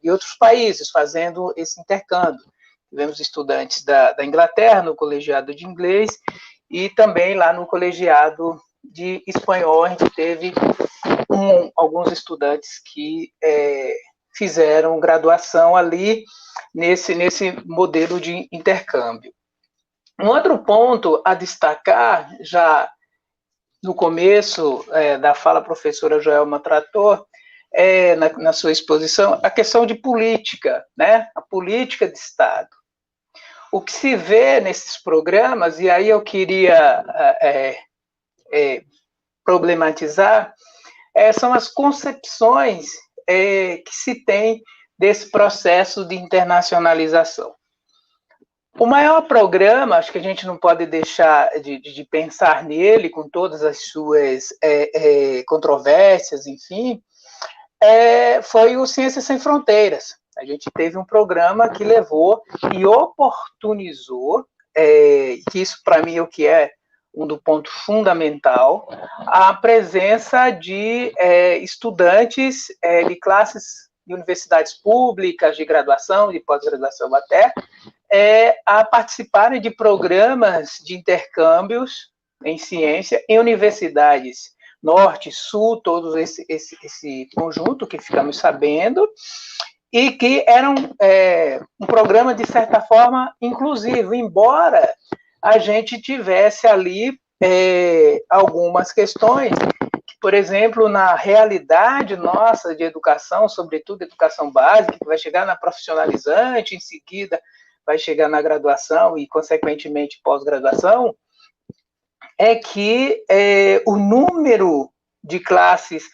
de outros países fazendo esse intercâmbio. Tivemos estudantes da Inglaterra, no colegiado de inglês, e também lá no colegiado de espanhol, a gente teve alguns estudantes que fizeram graduação ali nesse modelo de intercâmbio. Um outro ponto a destacar, já no começo da fala, a professora Joelma tratou, na sua exposição, a questão de política, né? A política de Estado. O que se vê nesses programas, e aí eu queria problematizar, são as concepções que se tem desse processo de internacionalização. O maior programa, acho que a gente não pode deixar de pensar nele, com todas as suas controvérsias, enfim, foi o Ciências Sem Fronteiras. A gente teve um programa que levou e oportunizou, que isso para mim é o que é do ponto fundamental, a presença de estudantes de classes de universidades públicas, de graduação, de pós-graduação até, a participarem de programas de intercâmbios em ciência em universidades norte, sul, todo esse conjunto que ficamos sabendo, e que era um programa, de certa forma, inclusivo, embora a gente tivesse ali algumas questões que, por exemplo, na realidade nossa de educação, sobretudo educação básica, que vai chegar na profissionalizante, em seguida vai chegar na graduação e, consequentemente, pós-graduação, é que o número de classes,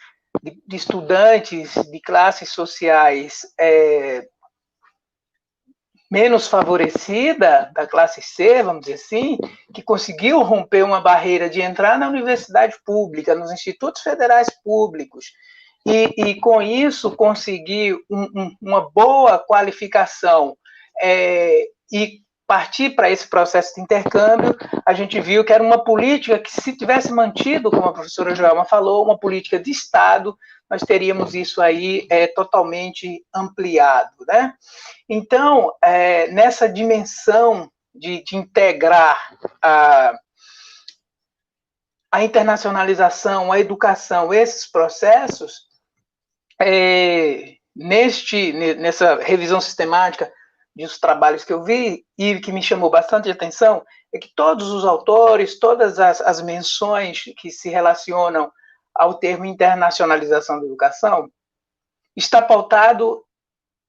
de estudantes de classes sociais menos favorecida, da classe C, vamos dizer assim, que conseguiu romper uma barreira de entrar na universidade pública, nos institutos federais públicos, e com isso conseguir uma boa qualificação e partir para esse processo de intercâmbio, a gente viu que era uma política que, se tivesse mantido, como a professora Joelma falou, uma política de Estado, nós teríamos isso aí totalmente ampliado, né? Então, nessa dimensão de integrar a internacionalização, a educação, esses processos, nessa revisão sistemática dos trabalhos que eu vi, e que me chamou bastante atenção, é que todos os autores, todas as menções que se relacionam ao termo internacionalização da educação, está pautado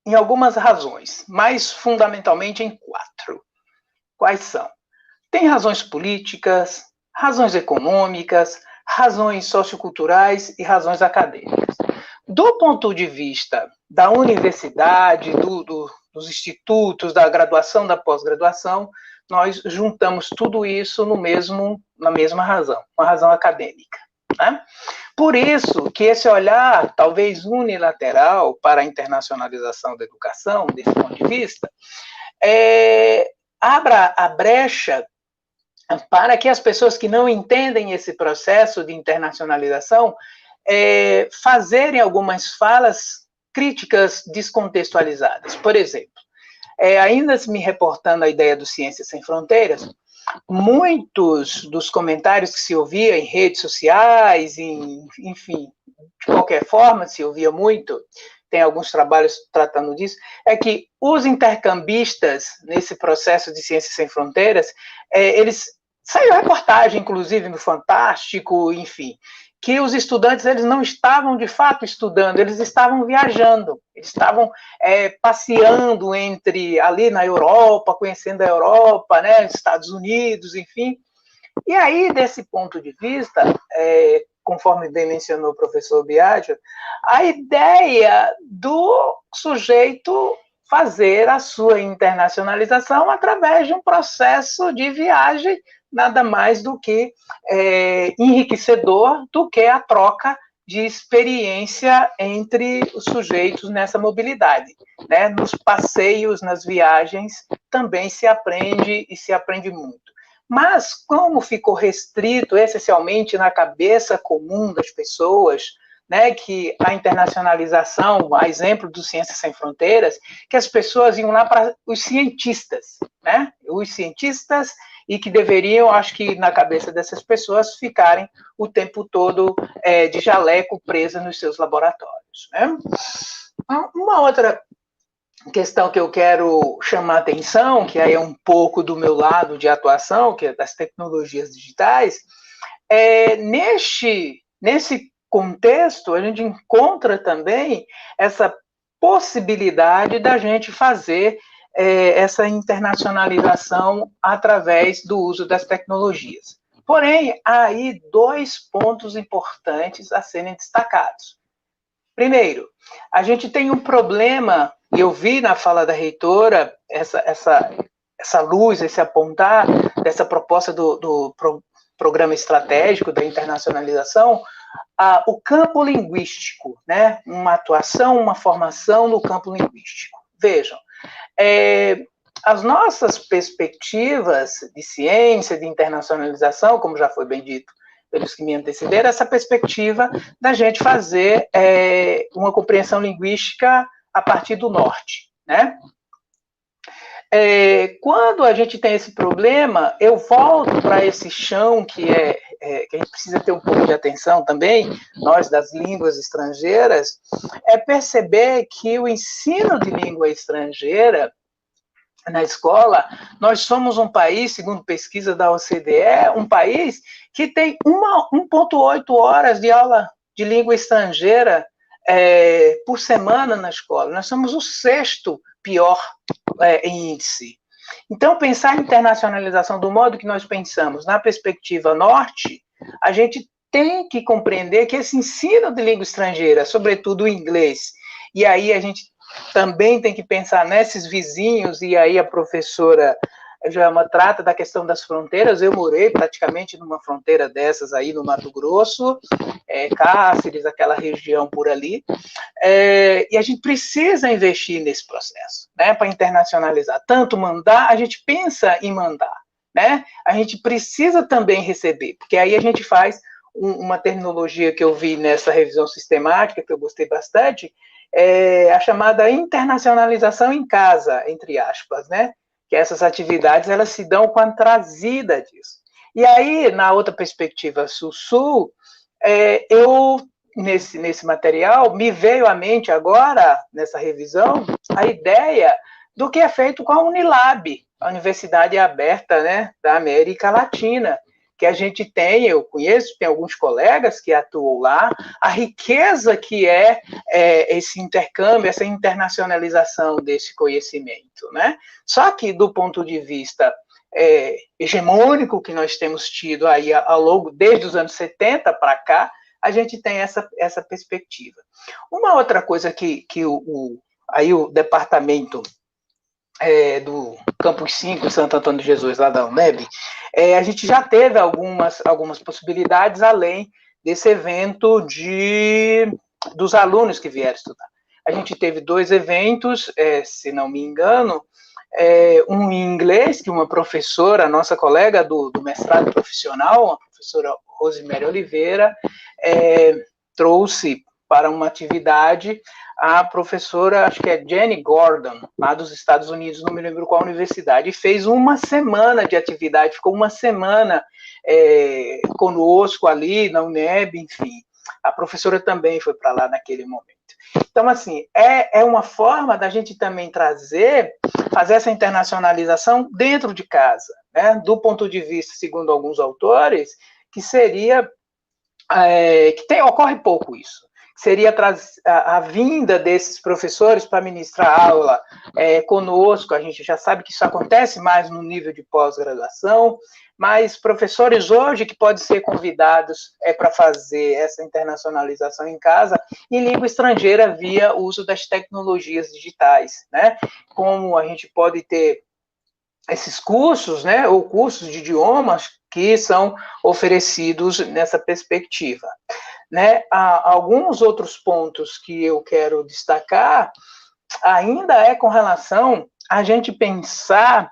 em algumas razões, mas fundamentalmente em 4. Quais são? Tem razões políticas, razões econômicas, razões socioculturais e razões acadêmicas. Do ponto de vista da universidade, dos institutos, da graduação, da pós-graduação, nós juntamos tudo isso na mesma razão, uma razão acadêmica, né? Por isso que esse olhar, talvez unilateral, para a internacionalização da educação, desse ponto de vista, abra a brecha para que as pessoas que não entendem esse processo de internacionalização fazerem algumas falas críticas descontextualizadas. Por exemplo, ainda me reportando a ideia do Ciências Sem Fronteiras, muitos dos comentários que se ouvia em redes sociais, enfim, de qualquer forma, se ouvia muito, tem alguns trabalhos tratando disso, é que os intercambistas, nesse processo de Ciências Sem Fronteiras, saiu reportagem, inclusive, no Fantástico, enfim, que os estudantes, eles não estavam, de fato, estudando, eles estavam viajando, eles estavam passeando ali na Europa, conhecendo a Europa, né, Estados Unidos, enfim. E aí, desse ponto de vista, conforme bem mencionou o professor Biagio, a ideia do sujeito fazer a sua internacionalização através de um processo de viagem, nada mais do que enriquecedor do que a troca de experiência entre os sujeitos nessa mobilidade, né? Nos passeios, nas viagens, também se aprende, e se aprende muito. Mas, como ficou restrito essencialmente na cabeça comum das pessoas, né, que a internacionalização, a exemplo do Ciências Sem Fronteiras, que as pessoas iam lá para os cientistas, né? Os cientistas, e que deveriam, acho que na cabeça dessas pessoas, ficarem o tempo todo de jaleco presa nos seus laboratórios, né? Uma outra questão que eu quero chamar a atenção, que aí é um pouco do meu lado de atuação, que é das tecnologias digitais, nesse contexto, a gente encontra também essa possibilidade da gente fazer essa internacionalização através do uso das tecnologias. Porém, há aí 2 pontos importantes a serem destacados. Primeiro, a gente tem um problema, e eu vi na fala da reitora essa luz, esse apontar dessa proposta do programa estratégico da internacionalização, o campo linguístico, né? Uma atuação, uma formação no campo linguístico. Vejam, as nossas perspectivas de ciência, de internacionalização, como já foi bem dito pelos que me antecederam, essa perspectiva da gente fazer uma compreensão linguística a partir do norte, né? Quando a gente tem esse problema, eu volto para esse chão que a gente precisa ter um pouco de atenção também, nós das línguas estrangeiras, perceber que o ensino de língua estrangeira na escola, nós somos um país, segundo pesquisa da OCDE, um país que tem 1,8 horas de aula de língua estrangeira por semana na escola. Nós somos o 6º pior em índice. Então, pensar em internacionalização do modo que nós pensamos na perspectiva norte, a gente tem que compreender que esse ensino de língua estrangeira, sobretudo o inglês, e aí a gente também tem que pensar nesses vizinhos, e aí a professora Joelma trata da questão das fronteiras. Eu morei praticamente numa fronteira dessas aí no Mato Grosso, Cáceres, aquela região por ali, e a gente precisa investir nesse processo, né, para internacionalizar. Tanto mandar, a gente pensa em mandar, né, a gente precisa também receber, porque aí a gente faz uma terminologia que eu vi nessa revisão sistemática, que eu gostei bastante, a chamada internacionalização em casa, entre aspas, né, que essas atividades, elas se dão com a trazida disso. E aí, na outra perspectiva sul-sul, eu, nesse material, me veio à mente agora, nessa revisão, a ideia do que é feito com a Unilab, a Universidade Aberta, né, da América Latina, que a gente tem, eu conheço, tem alguns colegas que atuam lá, a riqueza que é esse intercâmbio, essa internacionalização desse conhecimento, né? Só que, do ponto de vista hegemônico que nós temos tido aí ao longo, desde os anos 70 para cá, a gente tem essa perspectiva. Uma outra coisa que o departamento do Campus 5, Santo Antônio de Jesus, lá da UNEB, a gente já teve algumas possibilidades além desse evento dos alunos que vieram estudar. A gente teve 2 eventos, se não me engano, um em inglês, que uma professora, nossa colega do mestrado profissional, a professora Rosemary Oliveira, trouxe para uma atividade a professora, acho que é Jenny Gordon, lá dos Estados Unidos, não me lembro qual universidade, e fez uma semana de atividade, ficou uma semana conosco ali na UNEB, enfim. A professora também foi para lá naquele momento. Então, assim, é uma forma da gente também fazer essa internacionalização dentro de casa, né? Do ponto de vista, segundo alguns autores, que seria, ocorre pouco isso, seria a vinda desses professores para ministrar aula conosco. A gente já sabe que isso acontece mais no nível de pós-graduação, mas professores hoje que podem ser convidados para fazer essa internacionalização em casa em língua estrangeira via uso das tecnologias digitais, né? Como a gente pode ter esses cursos, né, ou cursos de idiomas que são oferecidos nessa perspectiva. Né? Há alguns outros pontos que eu quero destacar, ainda com relação a gente pensar,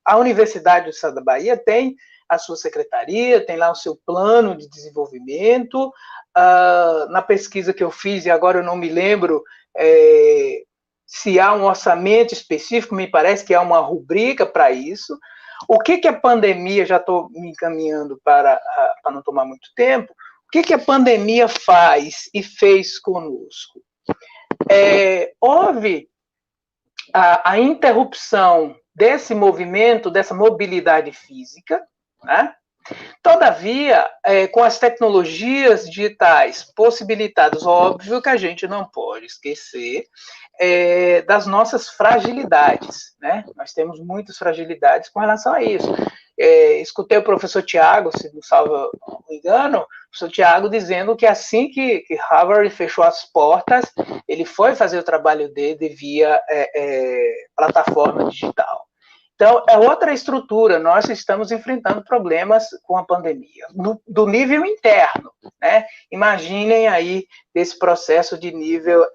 a Universidade do Estado da Bahia tem a sua secretaria, tem lá o seu plano de desenvolvimento, na pesquisa que eu fiz, e agora eu não me lembro se há um orçamento específico, me parece que há uma rubrica para isso. O que a pandemia, já estou me encaminhando para não tomar muito tempo, o que a pandemia faz e fez conosco? Houve a interrupção desse movimento, dessa mobilidade física, né? Todavia, com as tecnologias digitais possibilitadas, óbvio que a gente não pode esquecer das nossas fragilidades, né? Nós temos muitas fragilidades com relação a isso. Escutei o professor Tiago, se não salvo engano, o professor Tiago dizendo que assim que Harvard fechou as portas, ele foi fazer o trabalho dele via plataforma digital. Então, é outra estrutura. Nós estamos enfrentando problemas com a pandemia, do nível interno, né? Imaginem aí desse processo de nível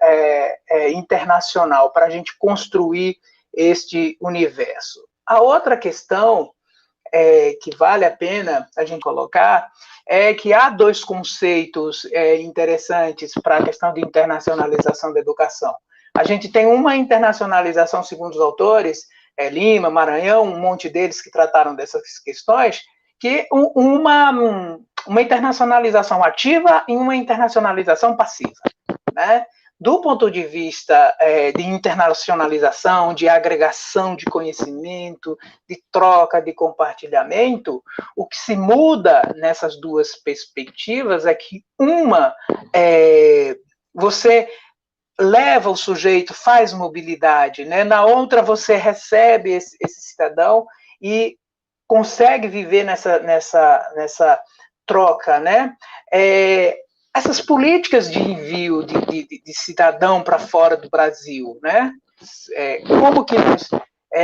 internacional, para a gente construir este universo. A outra questão que vale a pena a gente colocar é que há 2 conceitos interessantes para a questão de internacionalização da educação. A gente tem uma internacionalização, segundo os autores, Lima, Maranhão, um monte deles que trataram dessas questões, que uma internacionalização ativa e uma internacionalização passiva, né? Do ponto de vista de internacionalização, de agregação de conhecimento, de troca, de compartilhamento, o que se muda nessas 2 perspectivas é que você leva o sujeito, faz mobilidade, né? Na outra você recebe esse cidadão e consegue viver nessa troca, né? Essas políticas de envio de cidadão para fora do Brasil, né? Como que nós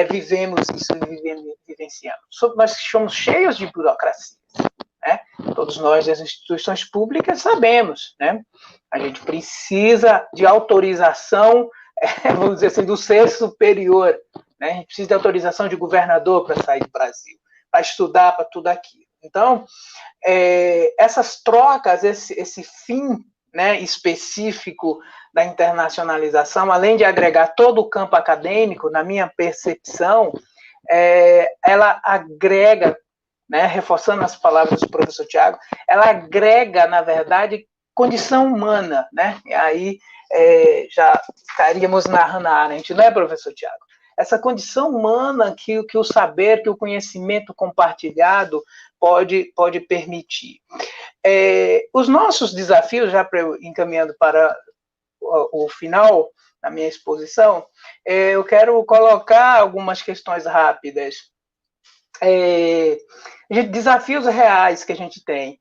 vivemos isso e vivenciamos. Nós somos cheios de burocracias, né? Todos nós das instituições públicas sabemos, né? A gente precisa de autorização, vamos dizer assim, do ser superior, né? A gente precisa de autorização de governador para sair do Brasil, para estudar, para tudo aquilo. Então, essas trocas, esse fim, né, específico da internacionalização, além de agregar todo o campo acadêmico, na minha percepção, ela agrega, né, reforçando as palavras do professor Tiago, ela agrega, na verdade, condição humana, né? E aí já estaríamos na Hannah Arendt, não é, professor Tiago? Essa condição humana que o saber, que o conhecimento compartilhado pode permitir. Os nossos desafios, já encaminhando para o final da minha exposição, eu quero colocar algumas questões rápidas. Desafios reais que a gente tem.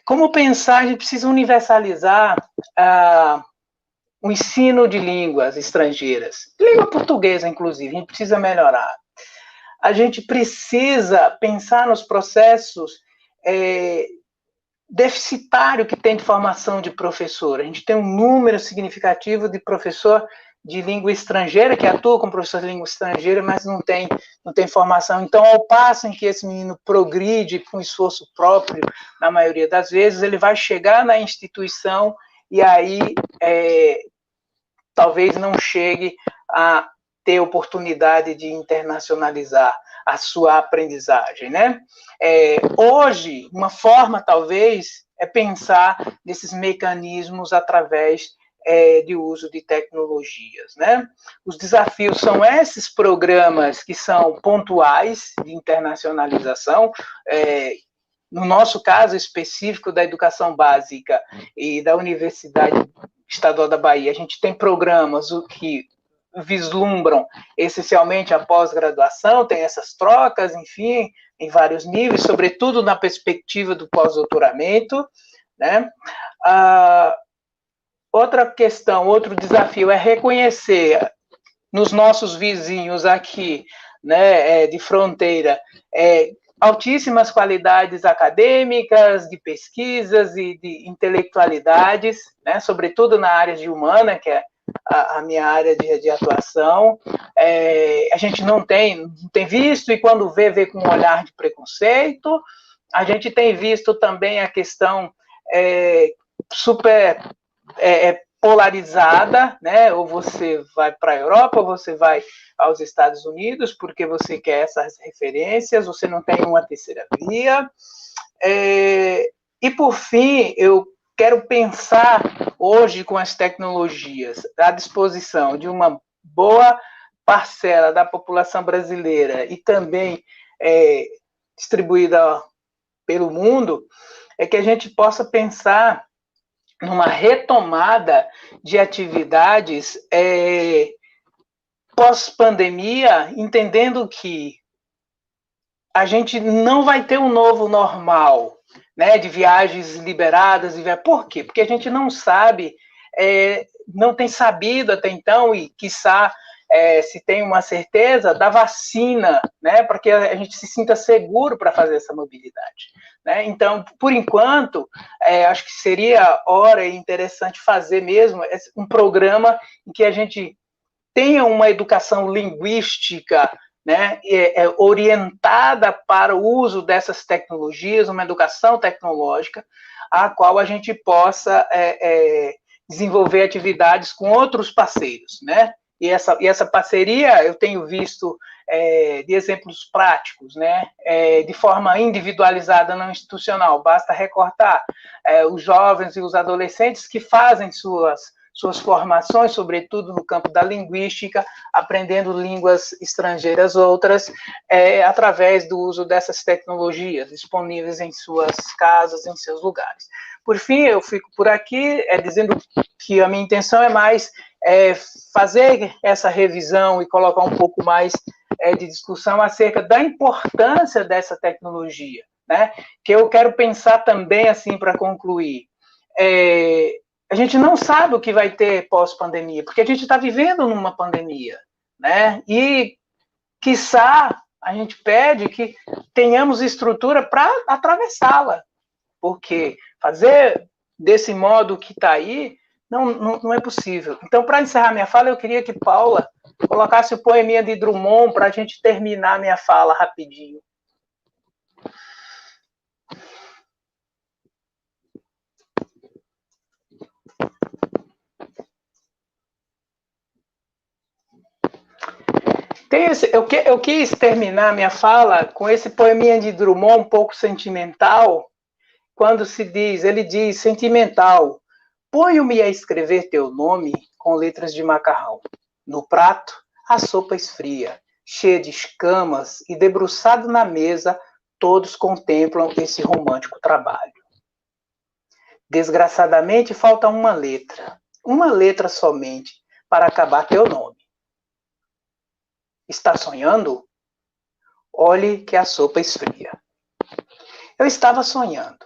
Como pensar, a gente precisa universalizar o ensino de línguas estrangeiras, língua portuguesa, inclusive, a gente precisa melhorar. A gente precisa pensar nos processos deficitários que tem de formação de professor. A gente tem um número significativo de professor de língua estrangeira, que atua como professor de língua estrangeira, mas não tem formação. Então, ao passo em que esse menino progride com esforço próprio, na maioria das vezes, ele vai chegar na instituição e aí talvez não chegue a ter oportunidade de internacionalizar a sua aprendizagem, né? Hoje, uma forma, talvez, é pensar nesses mecanismos através de uso de tecnologias, né? Os desafios são esses programas que são pontuais de internacionalização, no nosso caso específico da educação básica e da Universidade Estadual da Bahia, a gente tem programas que vislumbram essencialmente a pós-graduação, tem essas trocas, enfim, em vários níveis, sobretudo na perspectiva do pós-doutoramento, né? Outra questão, outro desafio é reconhecer nos nossos vizinhos aqui, né, de fronteira, altíssimas qualidades acadêmicas, de pesquisas e de intelectualidades, né, sobretudo na área de humana, que é a minha área de atuação. A gente não tem visto, e quando vê com um olhar de preconceito. A gente tem visto também a questão super polarizada, né? Ou você vai para a Europa, ou você vai aos Estados Unidos, porque você quer essas referências, você não tem uma terceira via. E, por fim, eu quero pensar hoje com as tecnologias à disposição de uma boa parcela da população brasileira e também distribuída pelo mundo, que a gente possa pensar numa retomada de atividades pós-pandemia, entendendo que a gente não vai ter um novo normal, né, de viagens liberadas. Por quê? Porque a gente não sabe, não tem sabido até então, e quiçá se tem uma certeza da vacina, né, para que a gente se sinta seguro para fazer essa mobilidade, né? Então, por enquanto, acho que seria hora e interessante fazer mesmo um programa em que a gente tenha uma educação linguística, né, orientada para o uso dessas tecnologias, uma educação tecnológica, a qual a gente possa desenvolver atividades com outros parceiros, né? E essa parceria eu tenho visto de exemplos práticos, né? De forma individualizada, não institucional. Basta recortar os jovens e os adolescentes que fazem suas formações, sobretudo no campo da linguística, aprendendo línguas estrangeiras outras, através do uso dessas tecnologias disponíveis em suas casas, em seus lugares. Por fim, eu fico por aqui dizendo que a minha intenção é mais fazer essa revisão e colocar um pouco mais de discussão acerca da importância dessa tecnologia, né? Que eu quero pensar também, assim, para concluir, a gente não sabe o que vai ter pós-pandemia, porque a gente está vivendo numa pandemia, né? E, quiçá, a gente pede que tenhamos estrutura para atravessá-la, porque fazer desse modo que está aí não é possível. Então, para encerrar minha fala, eu queria que Paula colocasse o poeminha de Drummond para a gente terminar minha fala rapidinho. Eu quis terminar minha fala com esse poeminha de Drummond um pouco sentimental, quando ele diz, sentimental, ponho-me a escrever teu nome com letras de macarrão. No prato, a sopa esfria, cheia de escamas, e debruçado na mesa, todos contemplam esse romântico trabalho. Desgraçadamente, falta uma letra somente, para acabar teu nome. Está sonhando? Olhe que a sopa esfria. Eu estava sonhando.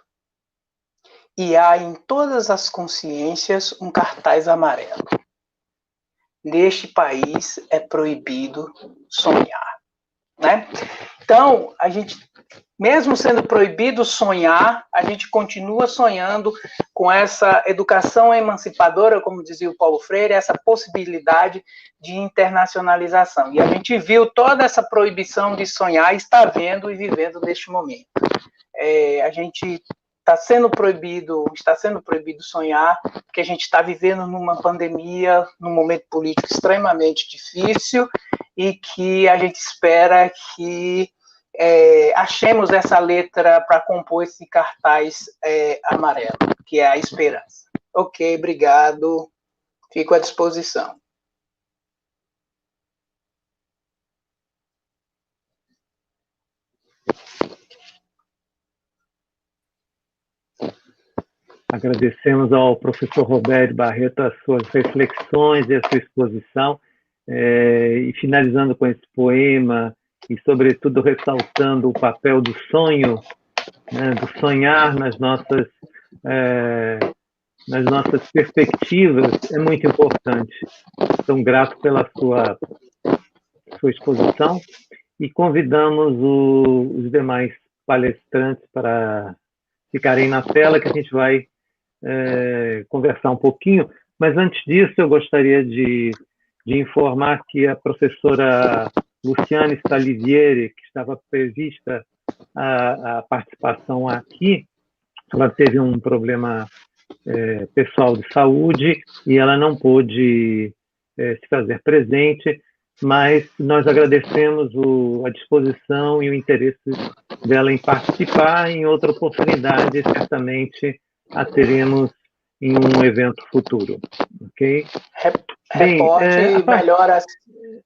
E há em todas as consciências um cartaz amarelo. Neste país é proibido sonhar. Né? Então, a gente, mesmo sendo proibido sonhar, a gente continua sonhando com essa educação emancipadora, como dizia o Paulo Freire, essa possibilidade de internacionalização. E a gente viu toda essa proibição de sonhar, está vendo e vivendo neste momento. A gente está sendo proibido sonhar, porque a gente está vivendo numa pandemia, num momento político extremamente difícil, e que a gente espera que achemos essa letra para compor esse cartaz amarelo, que é a esperança. Ok, obrigado. Fico à disposição. Agradecemos ao professor Roberto Barreto as suas reflexões e a sua exposição, e finalizando com esse poema, e sobretudo ressaltando o papel do sonho, né, do sonhar nas nossas perspectivas, é muito importante. Então, grato pela sua exposição, e convidamos os demais palestrantes para ficarem na tela, que a gente vai conversar um pouquinho, mas antes disso eu gostaria de informar que a professora Luciane Stalivieri, que estava prevista a participação aqui, ela teve um problema pessoal de saúde e ela não pôde se fazer presente, mas nós agradecemos a disposição e o interesse dela em participar. Em outra oportunidade, certamente a teremos em um evento futuro, ok? Reporte melhoras.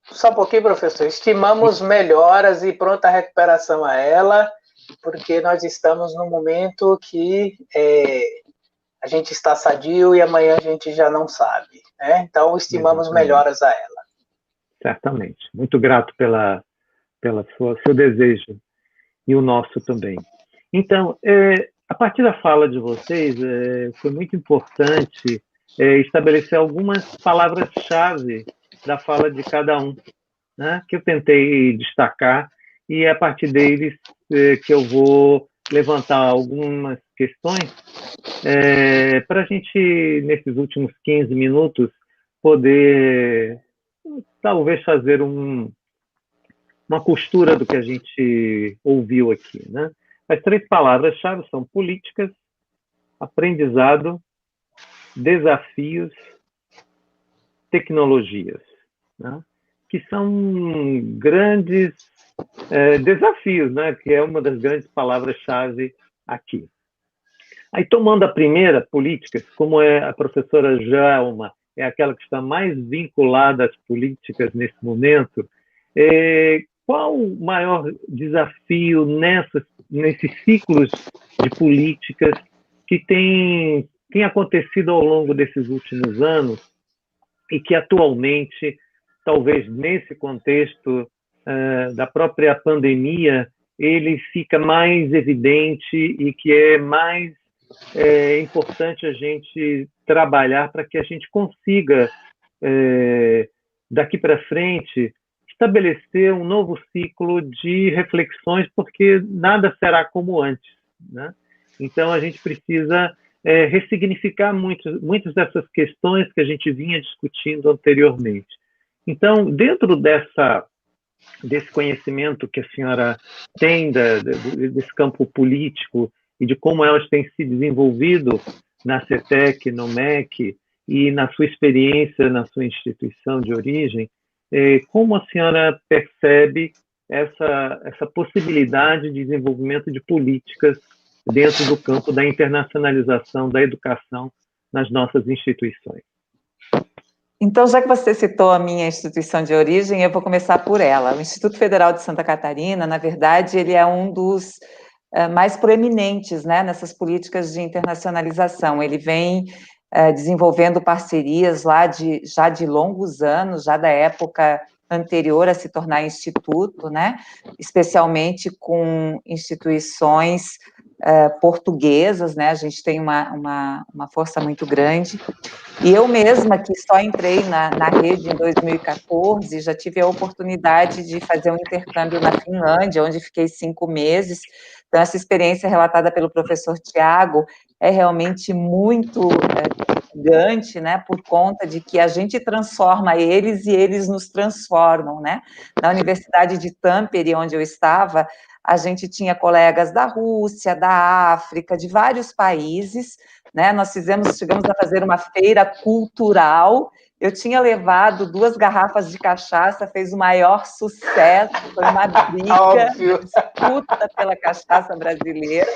Só um pouquinho, professor. Estimamos melhoras e pronta recuperação a ela, porque nós estamos num momento que a gente está sadio e amanhã a gente já não sabe, né? Então, estimamos melhoras a ela. Certamente. Muito grato pela seu desejo e o nosso também. Então, a partir da fala de vocês, foi muito importante estabelecer algumas palavras-chave da fala de cada um, né, que eu tentei destacar, e é a partir deles que eu vou levantar algumas questões para a gente, nesses últimos 15 minutos, poder talvez fazer uma costura do que a gente ouviu aqui, né? As 3 palavras-chave são políticas, aprendizado, desafios, tecnologias, né? Que são grandes desafios, né? Que é uma das grandes palavras-chave aqui. Aí, tomando a primeira, políticas, como a professora Jalma é aquela que está mais vinculada às políticas nesse momento, qual o maior desafio nesses ciclos de políticas que tem acontecido ao longo desses últimos anos e que atualmente, talvez nesse contexto da própria pandemia, ele fica mais evidente e que é mais importante a gente trabalhar para que a gente consiga daqui para frente, estabelecer um novo ciclo de reflexões, porque nada será como antes, né? Então, a gente precisa ressignificar muitas dessas questões que a gente vinha discutindo anteriormente. Então, dentro desse conhecimento que a senhora tem desse campo político e de como elas têm se desenvolvido na CETEC, no MEC, e na sua experiência na sua instituição de origem, como a senhora percebe essa possibilidade de desenvolvimento de políticas dentro do campo da internacionalização da educação nas nossas instituições? Então, já que você citou a minha instituição de origem, eu vou começar por ela. O Instituto Federal de Santa Catarina, na verdade, ele é um dos mais proeminentes, né, nessas políticas de internacionalização. Ele vem desenvolvendo parcerias lá já de longos anos, já da época anterior a se tornar instituto, né, especialmente com instituições portuguesas, né, a gente tem uma força muito grande. E eu mesma, que só entrei na rede em 2014, já tive a oportunidade de fazer um intercâmbio na Finlândia, onde fiquei 5 meses. Então, essa experiência relatada pelo professor Tiago é realmente muito gigante, né, por conta de que a gente transforma eles e eles nos transformam, né. Na Universidade de Tampere, onde eu estava, a gente tinha colegas da Rússia, da África, de vários países, né, nós chegamos a fazer uma feira cultural. Eu tinha levado 2 garrafas de cachaça, fez o maior sucesso, foi uma briga, disputa pela cachaça brasileira,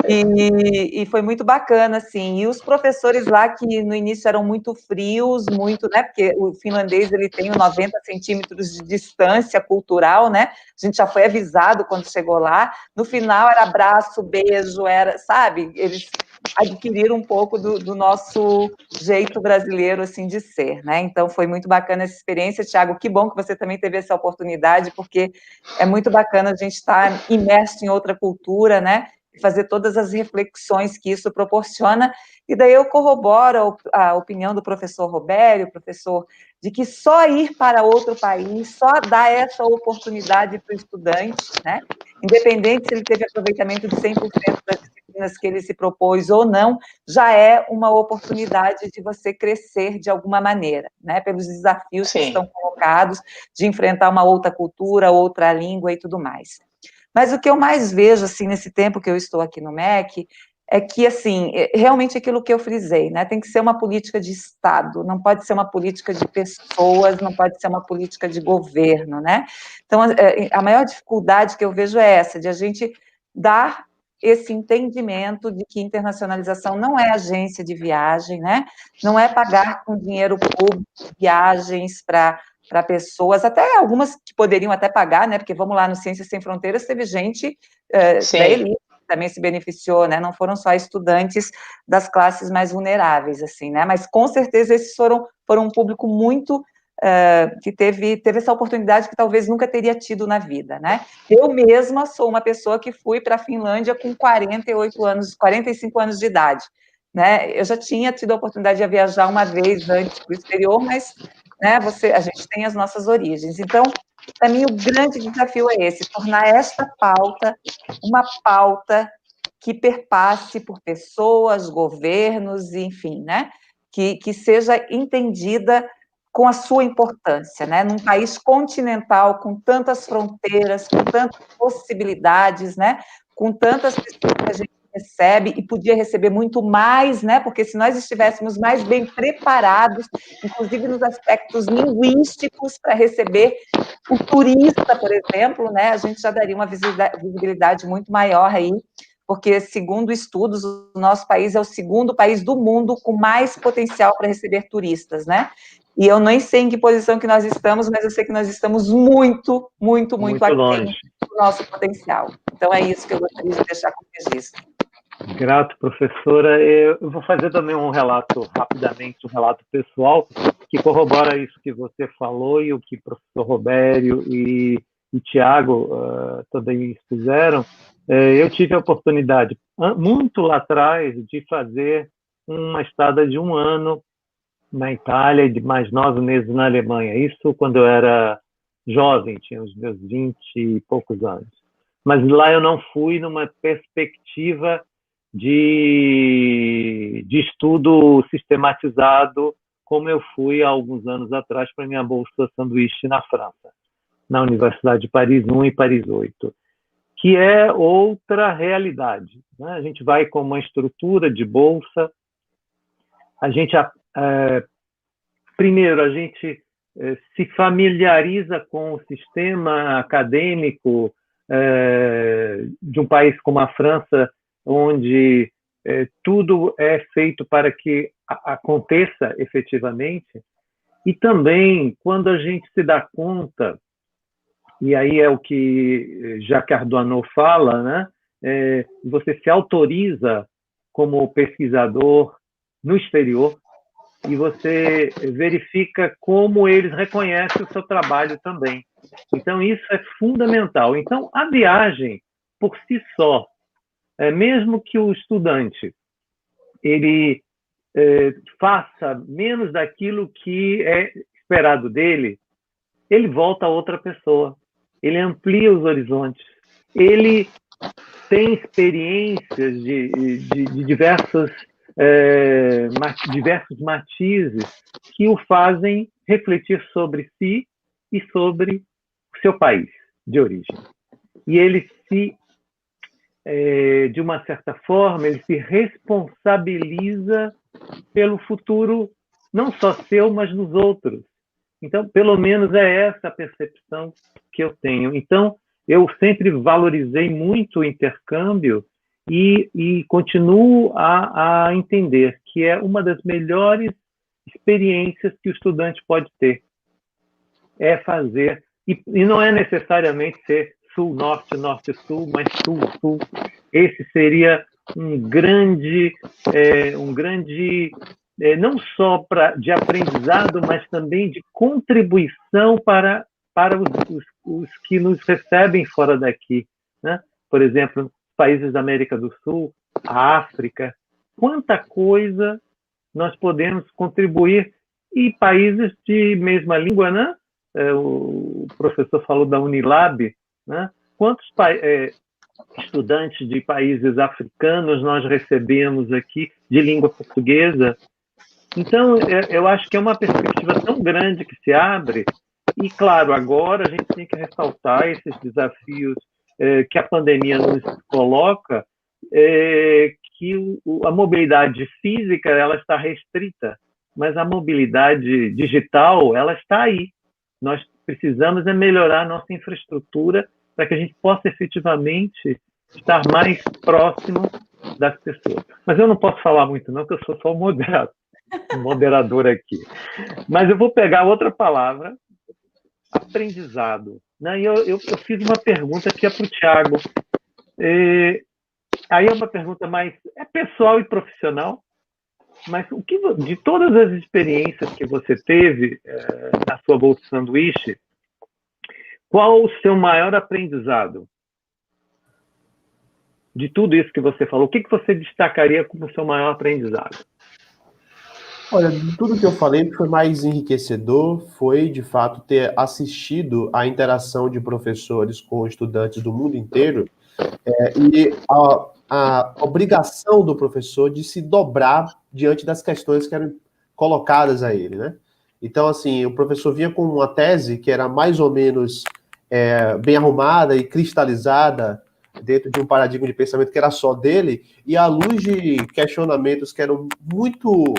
e foi muito bacana, assim, e os professores lá, que no início eram muito frios, muito, né, porque o finlandês, ele tem 90 centímetros de distância cultural, né, a gente já foi avisado quando chegou lá, no final era abraço, beijo, era, sabe, eles adquiriram um pouco do nosso jeito brasileiro, assim, de ser, né, então foi muito bacana essa experiência. Tiago, que bom que você também teve essa oportunidade, porque é muito bacana a gente estar imerso em outra cultura, né, e fazer todas as reflexões que isso proporciona, e daí eu corroboro a opinião do professor Robério, professor, de que só ir para outro país, só dar essa oportunidade para o estudante, né, independente se ele teve aproveitamento de 100% das disciplinas que ele se propôs ou não, já é uma oportunidade de você crescer de alguma maneira, né, pelos desafios que estão colocados, de enfrentar uma outra cultura, outra língua e tudo mais. Mas o que eu mais vejo, assim, nesse tempo que eu estou aqui no MEC, é que, assim, realmente aquilo que eu frisei, né, tem que ser uma política de Estado, não pode ser uma política de pessoas, não pode ser uma política de governo, né. Então, a maior dificuldade que eu vejo é essa, de a gente dar esse entendimento de que internacionalização não é agência de viagem, né, não é pagar com dinheiro público viagens para pessoas, até algumas que poderiam até pagar, né, porque vamos lá, no Ciências Sem Fronteiras teve gente da elite que também se beneficiou, né, não foram só estudantes das classes mais vulneráveis, assim, né, mas com certeza esses foram um público muito, que teve essa oportunidade que talvez nunca teria tido na vida, né. Eu mesma sou uma pessoa que fui para a Finlândia com 45 anos de idade, né, eu já tinha tido a oportunidade de viajar uma vez antes para o exterior, mas, né, a gente tem as nossas origens. Então, para mim, o grande desafio é esse, tornar esta pauta uma pauta que perpasse por pessoas, governos, enfim, né, que seja entendida com a sua importância, né, num país continental, com tantas fronteiras, com tantas possibilidades, né, com tantas pessoas que a gente recebe e podia receber muito mais, né, porque se nós estivéssemos mais bem preparados, inclusive nos aspectos linguísticos, para receber o turista, por exemplo, né, a gente já daria uma visibilidade muito maior aí, porque, segundo estudos, o nosso país é o segundo país do mundo com mais potencial para receber turistas, né, e eu nem sei em que posição que nós estamos, mas eu sei que nós estamos muito, muito, muito aquém do nosso potencial. Então, é isso que eu gostaria de deixar como registro. Grato, professora. Eu vou fazer também um relato, rapidamente, um relato pessoal, que corrobora isso que você falou e o que o professor Robério e Tiago também fizeram. Eu tive a oportunidade, muito lá atrás, de fazer uma estada de 1 ano na Itália e de mais 9 meses na Alemanha. Isso quando eu era jovem, tinha os meus 20 e poucos anos. Mas lá eu não fui numa perspectiva de estudo sistematizado, como eu fui há alguns anos atrás para minha bolsa sanduíche na França, na Universidade de Paris 1 e Paris 8, que é outra realidade, né? A gente vai com uma estrutura de bolsa, a gente, primeiro, a gente se familiariza com o sistema acadêmico de um país como a França, onde tudo é feito para que aconteça efetivamente, e também quando a gente se dá conta, e aí é o que Jacques Ardoineau fala, né? Você se autoriza como pesquisador no exterior e você verifica como eles reconhecem o seu trabalho também. Então, isso é fundamental. Então, a viagem, por si só, mesmo que o estudante ele faça menos daquilo que é esperado dele, ele volta a outra pessoa, ele amplia os horizontes, ele tem experiências de diversos matizes que o fazem refletir sobre si e sobre o seu país de origem. E ele de uma certa forma, ele se responsabiliza pelo futuro, não só seu, mas dos outros. Então, pelo menos é essa a percepção que eu tenho. Então, eu sempre valorizei muito o intercâmbio e continuo a entender que é uma das melhores experiências que o estudante pode ter. É fazer, e não é necessariamente ser sul-norte, norte-sul, mas sul-sul. Esse seria um grande não só de aprendizado, mas também de contribuição para os que nos recebem fora daqui, né? Por exemplo, países da América do Sul, a África, quanta coisa nós podemos contribuir, e países de mesma língua, né? O professor falou da Unilab, né? Quantos estudantes de países africanos nós recebemos aqui de língua portuguesa? Então, eu acho que é uma perspectiva tão grande que se abre, e, claro, agora a gente tem que ressaltar esses desafios que a pandemia nos coloca, que a mobilidade física ela está restrita, mas a mobilidade digital ela está aí. Nós precisamos melhorar a nossa infraestrutura para que a gente possa efetivamente estar mais próximo das pessoas. Mas eu não posso falar muito não, porque eu sou só um moderador aqui. Mas eu vou pegar outra palavra, aprendizado. Né? E eu fiz uma pergunta aqui para o Tiago. Aí é uma pergunta mais pessoal e profissional, mas de todas as experiências que você teve na sua bolsa sanduíche, qual o seu maior aprendizado? De tudo isso que você falou, o que você destacaria como o seu maior aprendizado? Olha, de tudo que eu falei, o que foi mais enriquecedor foi, de fato, ter assistido à interação de professores com estudantes do mundo inteiro e a obrigação do professor de se dobrar diante das questões que eram colocadas a ele, né? Então, assim, o professor vinha com uma tese que era mais ou menos bem arrumada e cristalizada dentro de um paradigma de pensamento que era só dele, e à luz de questionamentos que eram muito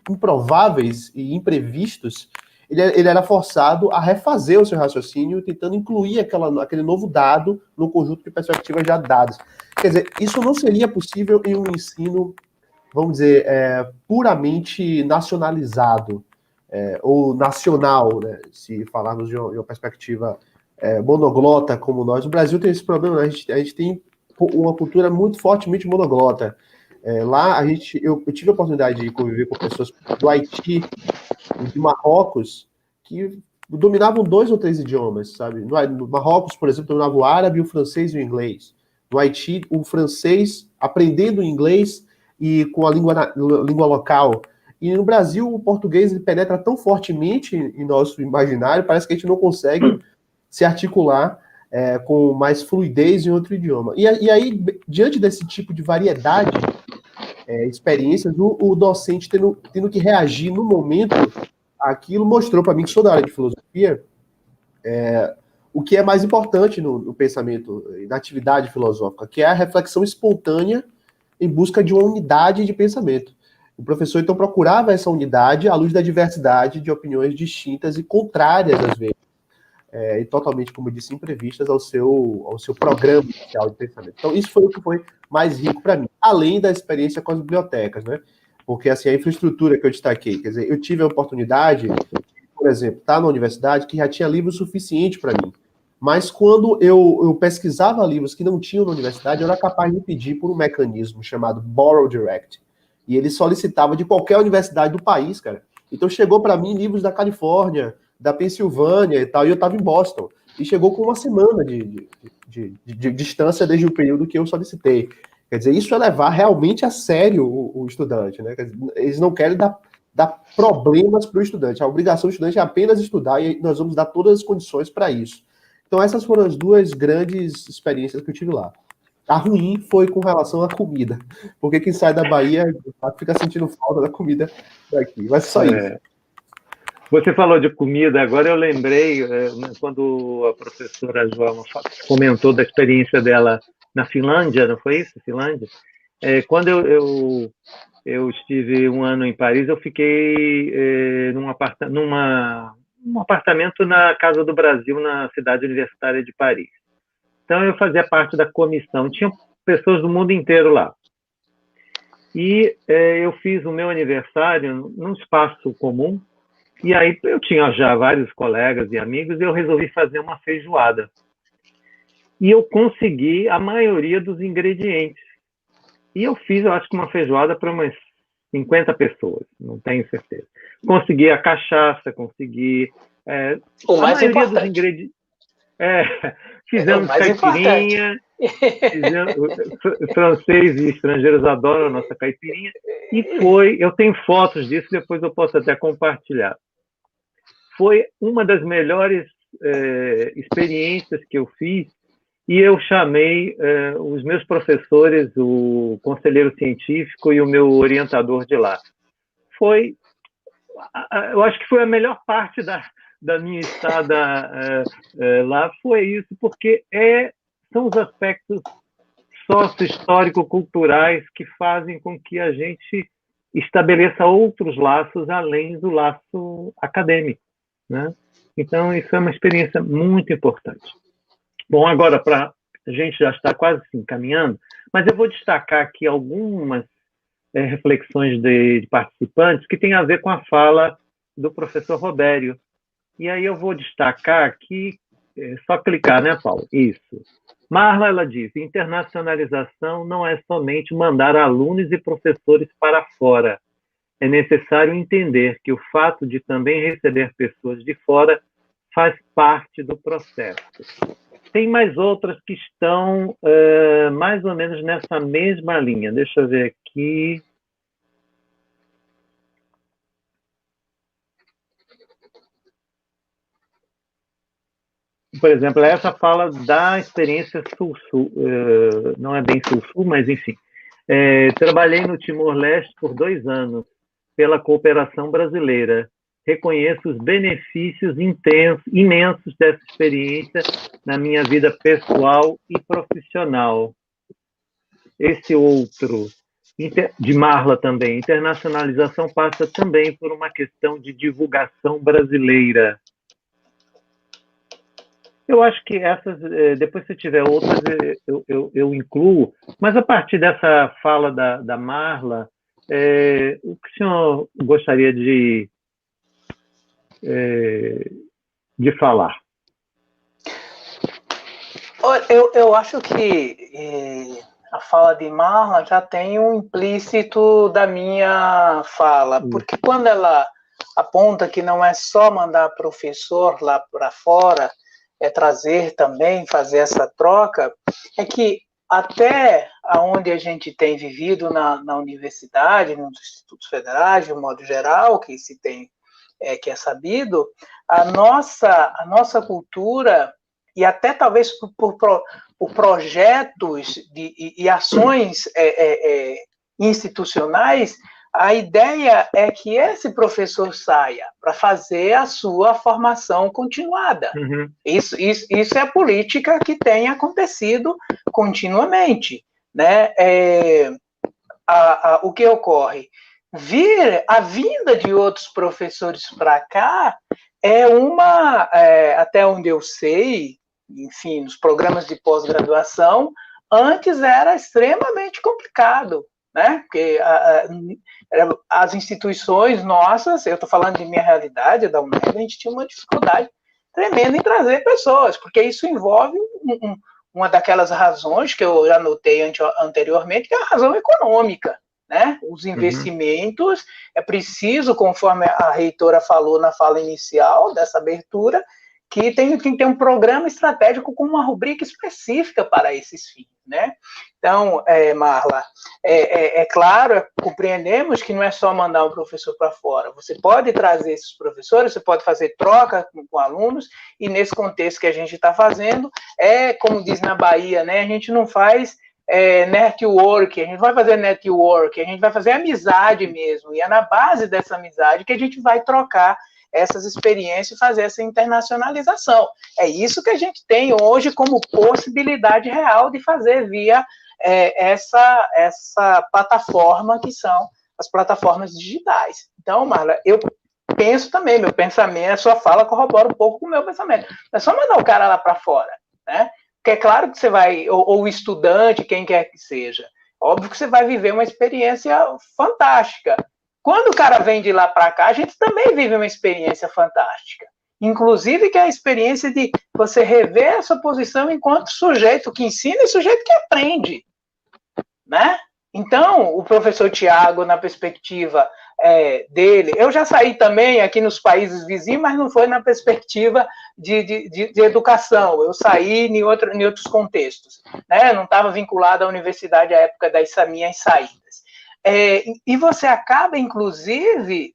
improváveis e imprevistos, ele era forçado a refazer o seu raciocínio, tentando incluir aquele novo dado no conjunto de perspectivas já dadas. Quer dizer, isso não seria possível em um ensino, vamos dizer, puramente nacionalizado, ou nacional, né, se falarmos de uma perspectiva monoglota como nós. O Brasil tem esse problema, né? A gente tem uma cultura muito fortemente monoglota. Lá, eu tive a oportunidade de conviver com pessoas do Haiti e de Marrocos que dominavam 2 ou 3 idiomas, sabe? No Marrocos, por exemplo, dominava o árabe, o francês e o inglês. No Haiti, o francês aprendendo inglês e com a língua local. E no Brasil, o português ele penetra tão fortemente em nosso imaginário, parece que a gente não consegue se articular com mais fluidez em outro idioma. E aí, diante desse tipo de variedade, experiências, o docente tendo que reagir no momento àquilo, mostrou para mim, que sou da área de filosofia, o que é mais importante no pensamento, na atividade filosófica, que é a reflexão espontânea em busca de uma unidade de pensamento. O professor, então, procurava essa unidade à luz da diversidade de opiniões distintas e contrárias, às vezes, e totalmente, como eu disse, imprevistas ao seu programa inicial de pensamento. Então, isso foi o que foi mais rico para mim, além da experiência com as bibliotecas, né? Porque, assim, a infraestrutura que eu destaquei, quer dizer, eu tive a oportunidade, por exemplo, estar na universidade que já tinha livro suficiente para mim. Mas quando eu pesquisava livros que não tinham na universidade, eu era capaz de pedir por um mecanismo chamado Borrow Direct. E ele solicitava de qualquer universidade do país, cara. Então chegou para mim livros da Califórnia, da Pensilvânia e tal, e eu estava em Boston. E chegou com uma semana de distância desde o período que eu solicitei. Quer dizer, isso é levar realmente a sério o estudante, né? Quer dizer, eles não querem dar problemas para o estudante. A obrigação do estudante é apenas estudar e nós vamos dar todas as condições para isso. Então, essas foram as duas grandes experiências que eu tive lá. A ruim foi com relação à comida, porque quem sai da Bahia fica sentindo falta da comida daqui. Mas só isso. Você falou de comida, agora eu lembrei, quando a professora Joana comentou da experiência dela na Finlândia, não foi isso? Finlândia? Quando eu estive um ano em Paris, eu fiquei num apartamento na Casa do Brasil, na cidade universitária de Paris. Então, eu fazia parte da comissão. Tinha pessoas do mundo inteiro lá. E eu fiz o meu aniversário num espaço comum. E aí eu tinha já vários colegas e amigos e eu resolvi fazer uma feijoada. E eu consegui a maioria dos ingredientes. E eu fiz, eu acho que uma feijoada para umas 50 pessoas, não tenho certeza. Consegui a cachaça, consegui o mais a maioria importante. dos ingredientes. Fizemos caipirinha, francês e estrangeiros adoram a nossa caipirinha, e eu tenho fotos disso, depois eu posso até compartilhar. Foi uma das melhores experiências que eu fiz, e eu chamei os meus professores, o conselheiro científico e o meu orientador de lá. Eu acho que foi a melhor parte da minha estada lá, foi isso, porque são os aspectos sócio-histórico-culturais que fazem com que a gente estabeleça outros laços além do laço acadêmico, né? Então, isso é uma experiência muito importante. Bom, agora, a gente já está quase se encaminhando, mas eu vou destacar aqui algumas reflexões de participantes que têm a ver com a fala do professor Robério. E aí eu vou destacar aqui, só clicar, né, Paulo? Isso. Marla, ela diz, internacionalização não é somente mandar alunos e professores para fora. É necessário entender que o fato de também receber pessoas de fora faz parte do processo. Tem mais outras que estão mais ou menos nessa mesma linha. Deixa eu ver aqui. Por exemplo, essa fala da experiência Sul-Sul. Não é bem Sul-Sul, mas enfim. Trabalhei no Timor-Leste por 2 anos, pela cooperação brasileira. Reconheço os benefícios imensos dessa experiência na minha vida pessoal e profissional. Esse outro, de Marla também, internacionalização passa também por uma questão de divulgação brasileira. Eu acho que essas, depois se tiver outras, eu incluo, mas a partir dessa fala da Marla, o que o senhor gostaria de falar? Eu acho que a fala de Marla já tem um implícito da minha fala, porque quando ela aponta que não é só mandar professor lá para fora, é trazer também, fazer essa troca, é que até onde a gente tem vivido na universidade, nos institutos federais, de um modo geral, que se tem, que é sabido, a nossa cultura, e até talvez por projetos e ações institucionais, a ideia é que esse professor saia para fazer a sua formação continuada. Uhum. Isso é a política que tem acontecido continuamente, né? O que ocorre? A vinda de outros professores para cá até onde eu sei, enfim, nos programas de pós-graduação, antes era extremamente complicado, né? Porque as instituições nossas, eu estou falando de minha realidade, da UNED, a gente tinha uma dificuldade tremenda em trazer pessoas, porque isso envolve uma daquelas razões que eu já notei anteriormente, que é a razão econômica, né? Os investimentos, é preciso, conforme a reitora falou na fala inicial dessa abertura, que tem que ter um programa estratégico com uma rubrica específica para esses fins, né? Então, Marla, claro, compreendemos que não é só mandar um professor para fora, você pode trazer esses professores, você pode fazer troca com alunos, e nesse contexto que a gente está fazendo, como diz na Bahia, né? A gente não faz network, a gente vai fazer network, a gente vai fazer amizade mesmo, e é na base dessa amizade que a gente vai trocar essas experiências e fazer essa internacionalização. É isso que a gente tem hoje como possibilidade real de fazer via essa plataforma que são as plataformas digitais. Então, Marla, eu penso também, meu pensamento, a sua fala corrobora um pouco com o meu pensamento. Não é só mandar o cara lá para fora, né? Porque é claro que você vai, ou o estudante, quem quer que seja, óbvio que você vai viver uma experiência fantástica. Quando o cara vem de lá para cá, a gente também vive uma experiência fantástica. Inclusive que é a experiência de você rever a sua posição enquanto sujeito que ensina e sujeito que aprende, né? Então, o professor Tiago, na perspectiva dele, eu já saí também aqui nos países vizinhos, mas não foi na perspectiva de educação, eu saí em outros contextos, né? Eu não estava vinculado à universidade à época das minhas saídas. E você acaba, inclusive,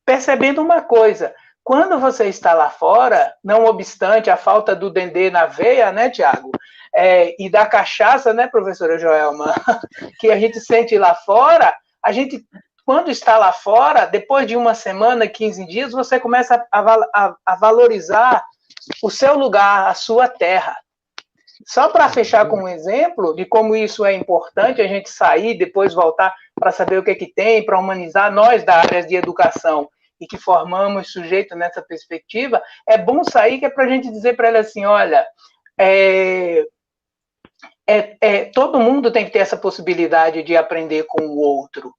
percebendo uma coisa, quando você está lá fora, não obstante a falta do dendê na veia, né, Tiago, e da cachaça, né, professora Joelma, que a gente sente lá fora, a gente, quando está lá fora, depois de uma semana, 15 dias, você começa a valorizar o seu lugar, a sua terra. Só para fechar com um exemplo de como isso é importante, a gente sair, depois voltar para saber o que tem, para humanizar nós da área de educação e que formamos sujeito nessa perspectiva, é bom sair que é para a gente dizer para ele assim, olha, todo mundo tem que ter essa possibilidade de aprender com o outro,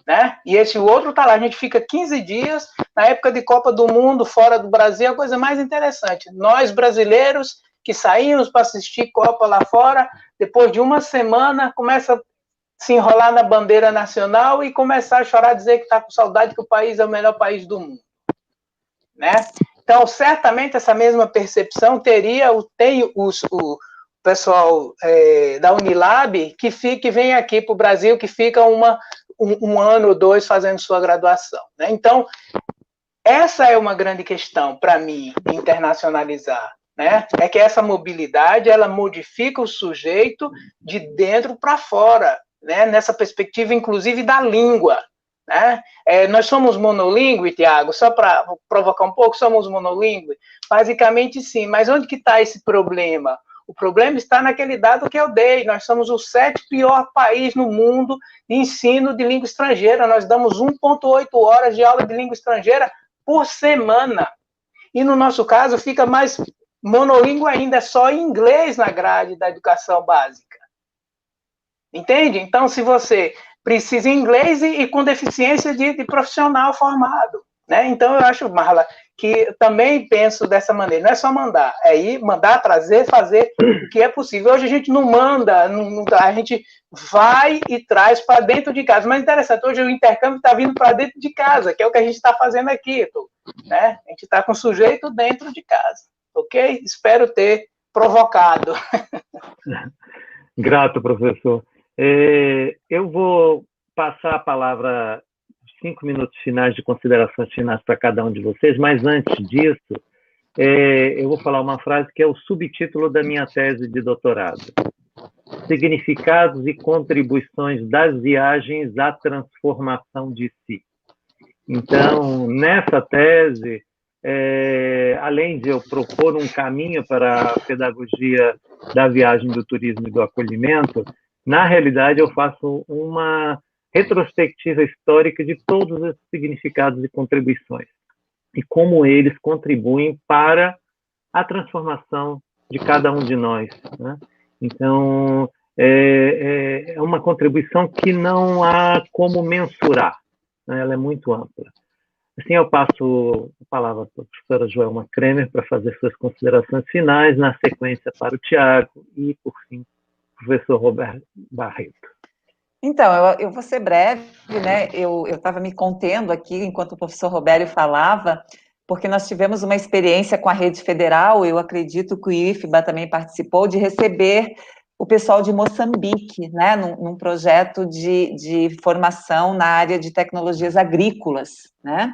né? E esse outro está lá, a gente fica 15 dias, na época de Copa do Mundo, fora do Brasil, a coisa mais interessante, nós brasileiros que saímos para assistir Copa lá fora, depois de uma semana, começa a se enrolar na bandeira nacional e começar a chorar, dizer que está com saudade, que o país é o melhor país do mundo, né? Então, certamente, essa mesma percepção tem o pessoal da Unilab que vem aqui para o Brasil, que fica um ano ou dois fazendo sua graduação, né? Então, essa é uma grande questão para mim, internacionalizar, né? É que essa mobilidade, ela modifica o sujeito de dentro para fora, né? Nessa perspectiva, inclusive, da língua, né? Nós somos monolíngue, Tiago, só para provocar um pouco, somos monolíngue? Basicamente, sim, mas onde que está esse problema? O problema está naquele dado que eu dei, nós somos o 7º pior país no mundo de ensino de língua estrangeira, nós damos 1,8 horas de aula de língua estrangeira por semana, e no nosso caso fica mais monolíngue ainda, é só inglês na grade da educação básica. Entende? Então, se você precisa em inglês e com deficiência de profissional formado, né? Então, eu acho, Marla, que também penso dessa maneira, não é só mandar, é ir, mandar, trazer, fazer o que é possível. Hoje a gente não manda, a gente vai e traz para dentro de casa. Mas interessante, hoje o intercâmbio está vindo para dentro de casa, que é o que a gente está fazendo aqui, né? A gente está com o sujeito dentro de casa, ok? Espero ter provocado. Grato, professor. Eu vou passar a palavra, 5 minutos finais de considerações finais para cada um de vocês, mas antes disso, eu vou falar uma frase que é o subtítulo da minha tese de doutorado. Significados e contribuições das viagens à transformação de si. Então, nessa tese, além de eu propor um caminho para a pedagogia da viagem, do turismo e do acolhimento, na realidade eu faço uma retrospectiva histórica de todos esses significados e contribuições, e como eles contribuem para a transformação de cada um de nós, né? Então, é uma contribuição que não há como mensurar, né? Ela é muito ampla. Assim, eu passo a palavra para a professora Joelma Kremer para fazer suas considerações finais, na sequência para o Tiago e, por fim, o professor Roberto Barreto. Então, eu vou ser breve, né? Eu estava me contendo aqui enquanto o professor Robério falava, porque nós tivemos uma experiência com a rede federal, eu acredito que o IFBA também participou, de receber o pessoal de Moçambique, né, num projeto de formação na área de tecnologias agrícolas, né?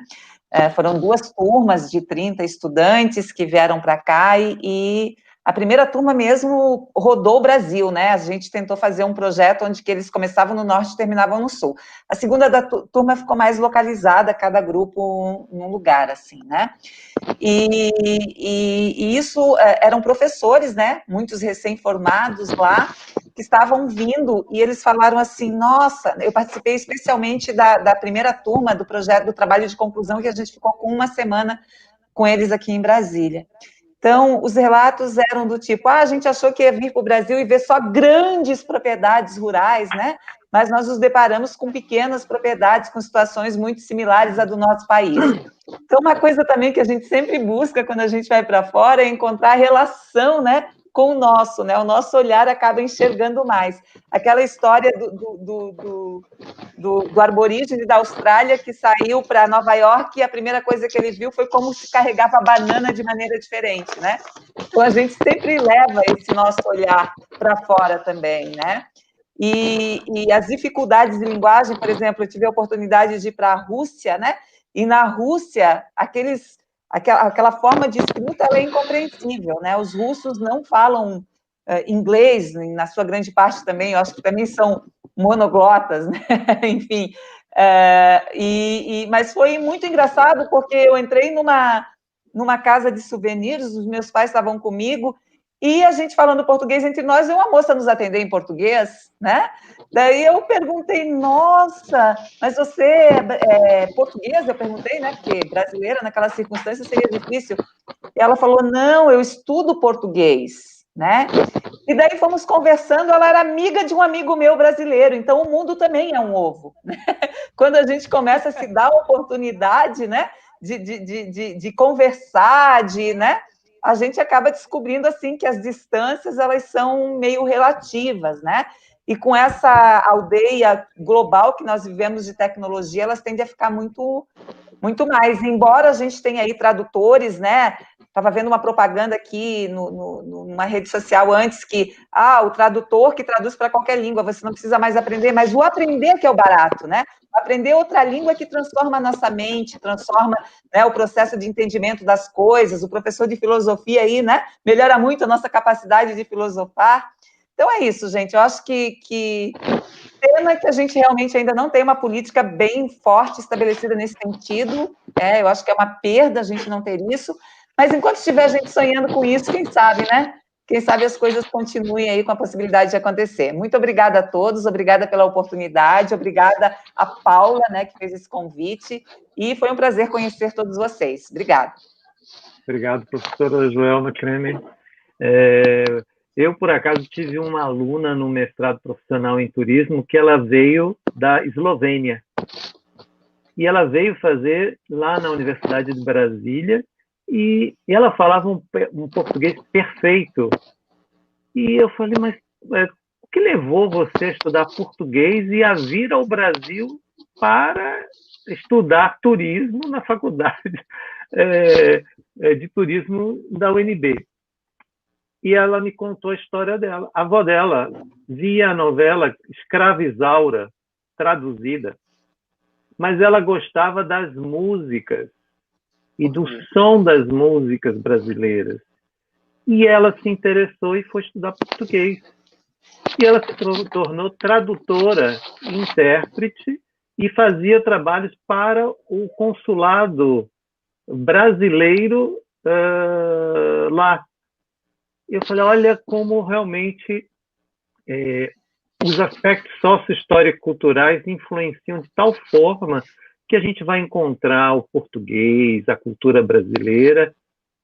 Foram 2 turmas de 30 estudantes que vieram para cá e a primeira turma mesmo rodou o Brasil, né? A gente tentou fazer um projeto onde que eles começavam no norte e terminavam no sul. A segunda turma ficou mais localizada, cada grupo num lugar, assim, né? E isso eram professores, né? Muitos recém-formados lá, que estavam vindo, e eles falaram assim, nossa, eu participei especialmente da primeira turma do projeto, do trabalho de conclusão, que a gente ficou com 1 semana com eles aqui em Brasília. Então, os relatos eram do tipo, a gente achou que ia vir para o Brasil e ver só grandes propriedades rurais, né? Mas nós nos deparamos com pequenas propriedades, com situações muito similares à do nosso país. Então, uma coisa também que a gente sempre busca quando a gente vai para fora é encontrar relação, né, com o nosso, né? O nosso olhar acaba enxergando mais. Aquela história do aborígene da Austrália que saiu para Nova York e a primeira coisa que ele viu foi como se carregava a banana de maneira diferente, né? Então, a gente sempre leva esse nosso olhar para fora também, né? E as dificuldades de linguagem, por exemplo, eu tive a oportunidade de ir para a Rússia, né? E na Rússia, aquela forma de escrita ela é incompreensível, né? Os russos não falam inglês, na sua grande parte também, eu acho que também são monoglotas, né? Enfim, mas foi muito engraçado, porque eu entrei numa casa de souvenirs, os meus pais estavam comigo, e a gente falando português entre nós, e uma moça nos atender em português, né? Daí eu perguntei, nossa, mas você é portuguesa? Eu perguntei, né? Porque brasileira, naquela circunstância, seria difícil. E ela falou, não, eu estudo português, né? E daí fomos conversando, ela era amiga de um amigo meu brasileiro, então o mundo também é um ovo, né? Quando a gente começa a se dar a oportunidade, né? De conversar, né? A gente acaba descobrindo, assim, que as distâncias, elas são meio relativas, né? E com essa aldeia global que nós vivemos de tecnologia, elas tendem a ficar muito, muito mais. Embora a gente tenha aí tradutores, né? Estava vendo uma propaganda aqui numa rede social antes que, o tradutor que traduz para qualquer língua, você não precisa mais aprender, mas o aprender que é o barato, né? Aprender outra língua que transforma a nossa mente, transforma, né, o processo de entendimento das coisas. O professor de filosofia aí, né, melhora muito a nossa capacidade de filosofar. Então é isso, gente. Eu acho que pena que a gente realmente ainda não tem uma política bem forte estabelecida nesse sentido. Eu acho que é uma perda a gente não ter isso. Mas enquanto tiver gente sonhando com isso, quem sabe, né? Quem sabe as coisas continuem aí com a possibilidade de acontecer. Muito obrigada a todos, obrigada pela oportunidade, obrigada a Paula, né, que fez esse convite, e foi um prazer conhecer todos vocês. Obrigada. Obrigado, professora Joelma Kremer. Eu, por acaso, tive uma aluna no mestrado profissional em turismo que ela veio da Eslovênia. E ela veio fazer lá na Universidade de Brasília, e ela falava um português perfeito. E eu falei, mas o que levou você a estudar português e a vir ao Brasil para estudar turismo na faculdade de turismo da UNB? e ela me contou a história dela. A avó dela via a novela Escrava Isaura, traduzida, mas ela gostava das músicas e do som das músicas brasileiras. E ela se interessou e foi estudar português. E ela se tornou tradutora, intérprete, e fazia trabalhos para o consulado brasileiro lá. Eu falei, olha como realmente os aspectos socio-histórico-culturais influenciam de tal forma que a gente vai encontrar o português, a cultura brasileira,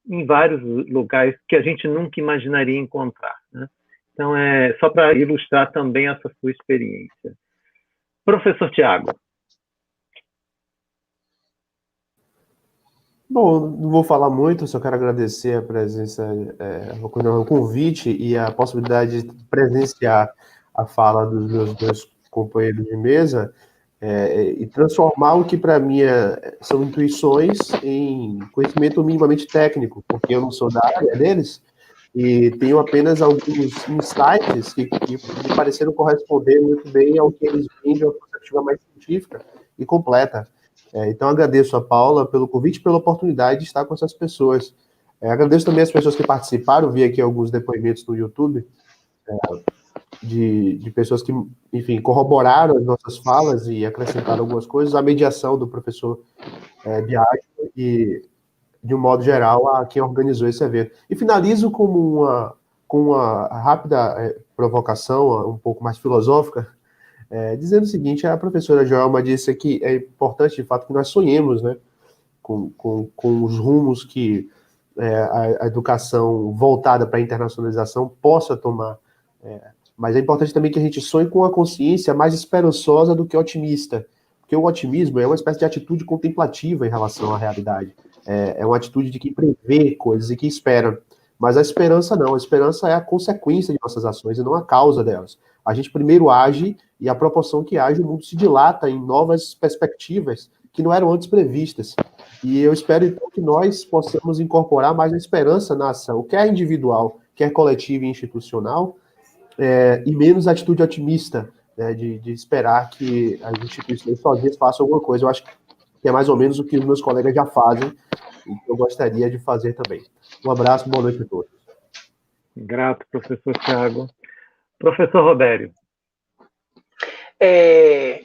em vários lugares que a gente nunca imaginaria encontrar, né? Então, é só para ilustrar também essa sua experiência. Professor Tiago. Bom, não vou falar muito, só quero agradecer a presença, o convite e a possibilidade de presenciar a fala dos meus dois companheiros de mesa e transformar o que para mim são intuições em conhecimento minimamente técnico, porque eu não sou da área deles e tenho apenas alguns insights que me pareceram corresponder muito bem ao que eles veem de uma perspectiva mais científica e completa. Então, agradeço a Paula pelo convite e pela oportunidade de estar com essas pessoas. Agradeço também as pessoas que participaram, vi aqui alguns depoimentos no YouTube, de pessoas que, enfim, corroboraram as nossas falas e acrescentaram algumas coisas, a mediação do professor Biagio e, de um modo geral, a quem organizou esse evento. E finalizo com uma rápida provocação, um pouco mais filosófica, dizendo o seguinte: a professora Joelma disse que é importante, de fato, que nós sonhemos, né, com os rumos que a educação voltada para a internacionalização possa tomar. Mas é importante também que a gente sonhe com uma consciência mais esperançosa do que otimista, porque o otimismo é uma espécie de atitude contemplativa em relação à realidade. É uma atitude de quem prevê coisas e que espera. Mas a esperança não, a esperança é a consequência de nossas ações e não a causa delas. A gente primeiro age e a proporção que age, o mundo se dilata em novas perspectivas que não eram antes previstas. E eu espero, então, que nós possamos incorporar mais a esperança na ação, quer individual, quer coletiva e institucional, e menos a atitude otimista, né, de esperar que as instituições sozinhas façam alguma coisa. Eu acho que é mais ou menos o que os meus colegas já fazem e que eu gostaria de fazer também. Um abraço, boa noite a todos. Grato, professor Tiago. Professor Robério.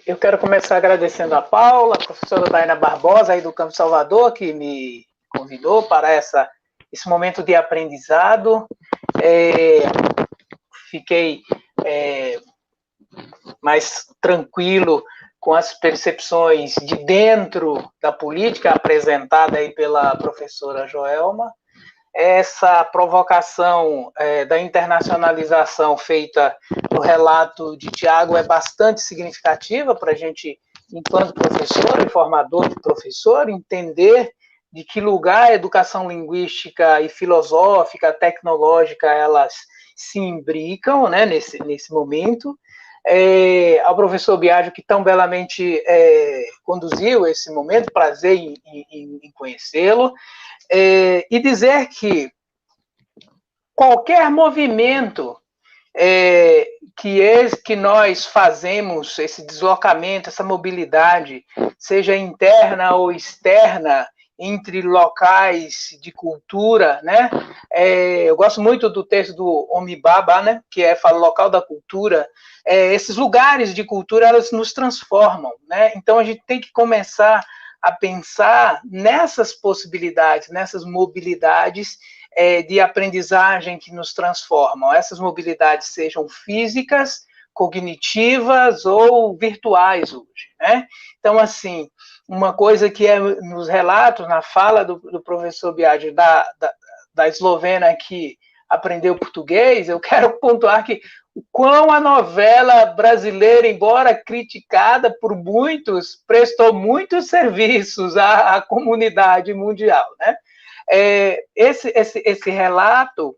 Eu quero começar agradecendo a Paula, a professora Daina Barbosa, aí do Campo Salvador, que me convidou para esse momento de aprendizado. Fiquei mais tranquilo com as percepções de dentro da política apresentada aí pela professora Joelma. Essa provocação da internacionalização feita no relato de Tiago é bastante significativa para a gente, enquanto professor e formador de professor, entender de que lugar a educação linguística e filosófica, tecnológica, elas se imbricam, né, nesse momento. Ao professor Biagio, que tão belamente conduziu esse momento, prazer em conhecê-lo, e dizer que qualquer movimento que nós fazemos, esse deslocamento, essa mobilidade, seja interna ou externa, entre locais de cultura, né? Eu gosto muito do texto do Omibaba, né? Que fala local da cultura. Esses lugares de cultura, elas nos transformam, né? Então, a gente tem que começar a pensar nessas possibilidades, nessas mobilidades de aprendizagem que nos transformam. Essas mobilidades sejam físicas, cognitivas ou virtuais hoje, né? Então, assim, uma coisa que nos relatos, na fala do professor Biagio, da eslovena que aprendeu português, eu quero pontuar que o quão a novela brasileira, embora criticada por muitos, prestou muitos serviços à comunidade mundial, né? Esse relato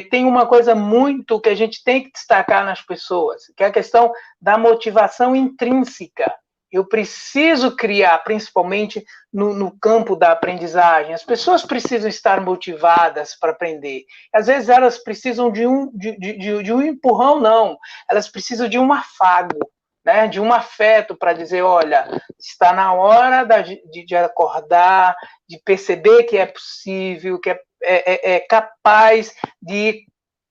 tem uma coisa muito que a gente tem que destacar nas pessoas, que é a questão da motivação intrínseca eu preciso criar, principalmente no campo da aprendizagem, as pessoas precisam estar motivadas para aprender. Às vezes elas precisam de um empurrão, não, elas precisam de um afago, né, de um afeto para dizer, olha, está na hora de acordar, de perceber que é possível, que é capaz de,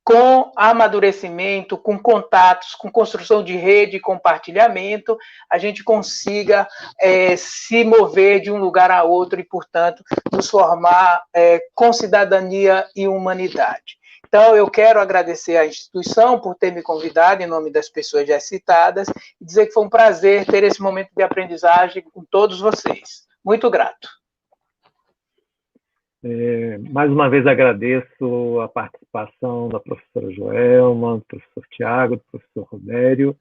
com amadurecimento, com contatos, com construção de rede e compartilhamento, a gente consiga se mover de um lugar a outro e, portanto, nos formar com cidadania e humanidade. Então, eu quero agradecer à instituição por ter me convidado, em nome das pessoas já citadas, e dizer que foi um prazer ter esse momento de aprendizagem com todos vocês. Muito grato. Mais uma vez agradeço a participação da professora Joelma, do professor Tiago, do professor Robério,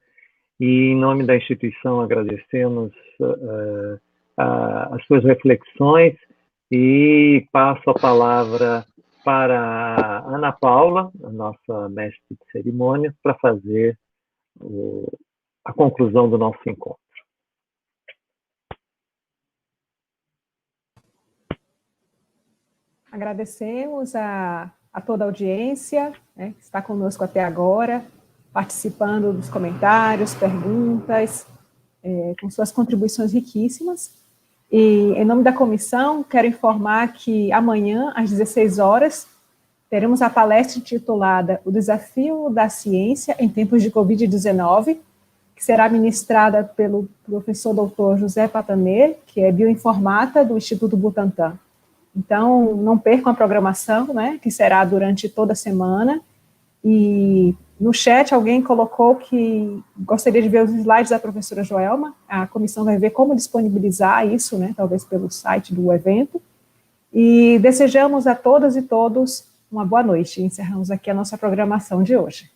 e em nome da instituição agradecemos as suas reflexões e passo a palavra para a Ana Paula, a nossa mestre de cerimônia, para fazer a conclusão do nosso encontro. Agradecemos a toda a audiência, né, que está conosco até agora, participando dos comentários, perguntas, com suas contribuições riquíssimas. E, em nome da comissão, quero informar que amanhã, às 16 horas, teremos a palestra intitulada O Desafio da Ciência em Tempos de Covid-19, que será ministrada pelo professor Dr. José Pataner, que é bioinformata do Instituto Butantan. Então, não percam a programação, né, que será durante toda a semana. E no chat alguém colocou que gostaria de ver os slides da professora Joelma. A comissão vai ver como disponibilizar isso, né, talvez pelo site do evento. E desejamos a todas e todos uma boa noite. Encerramos aqui a nossa programação de hoje.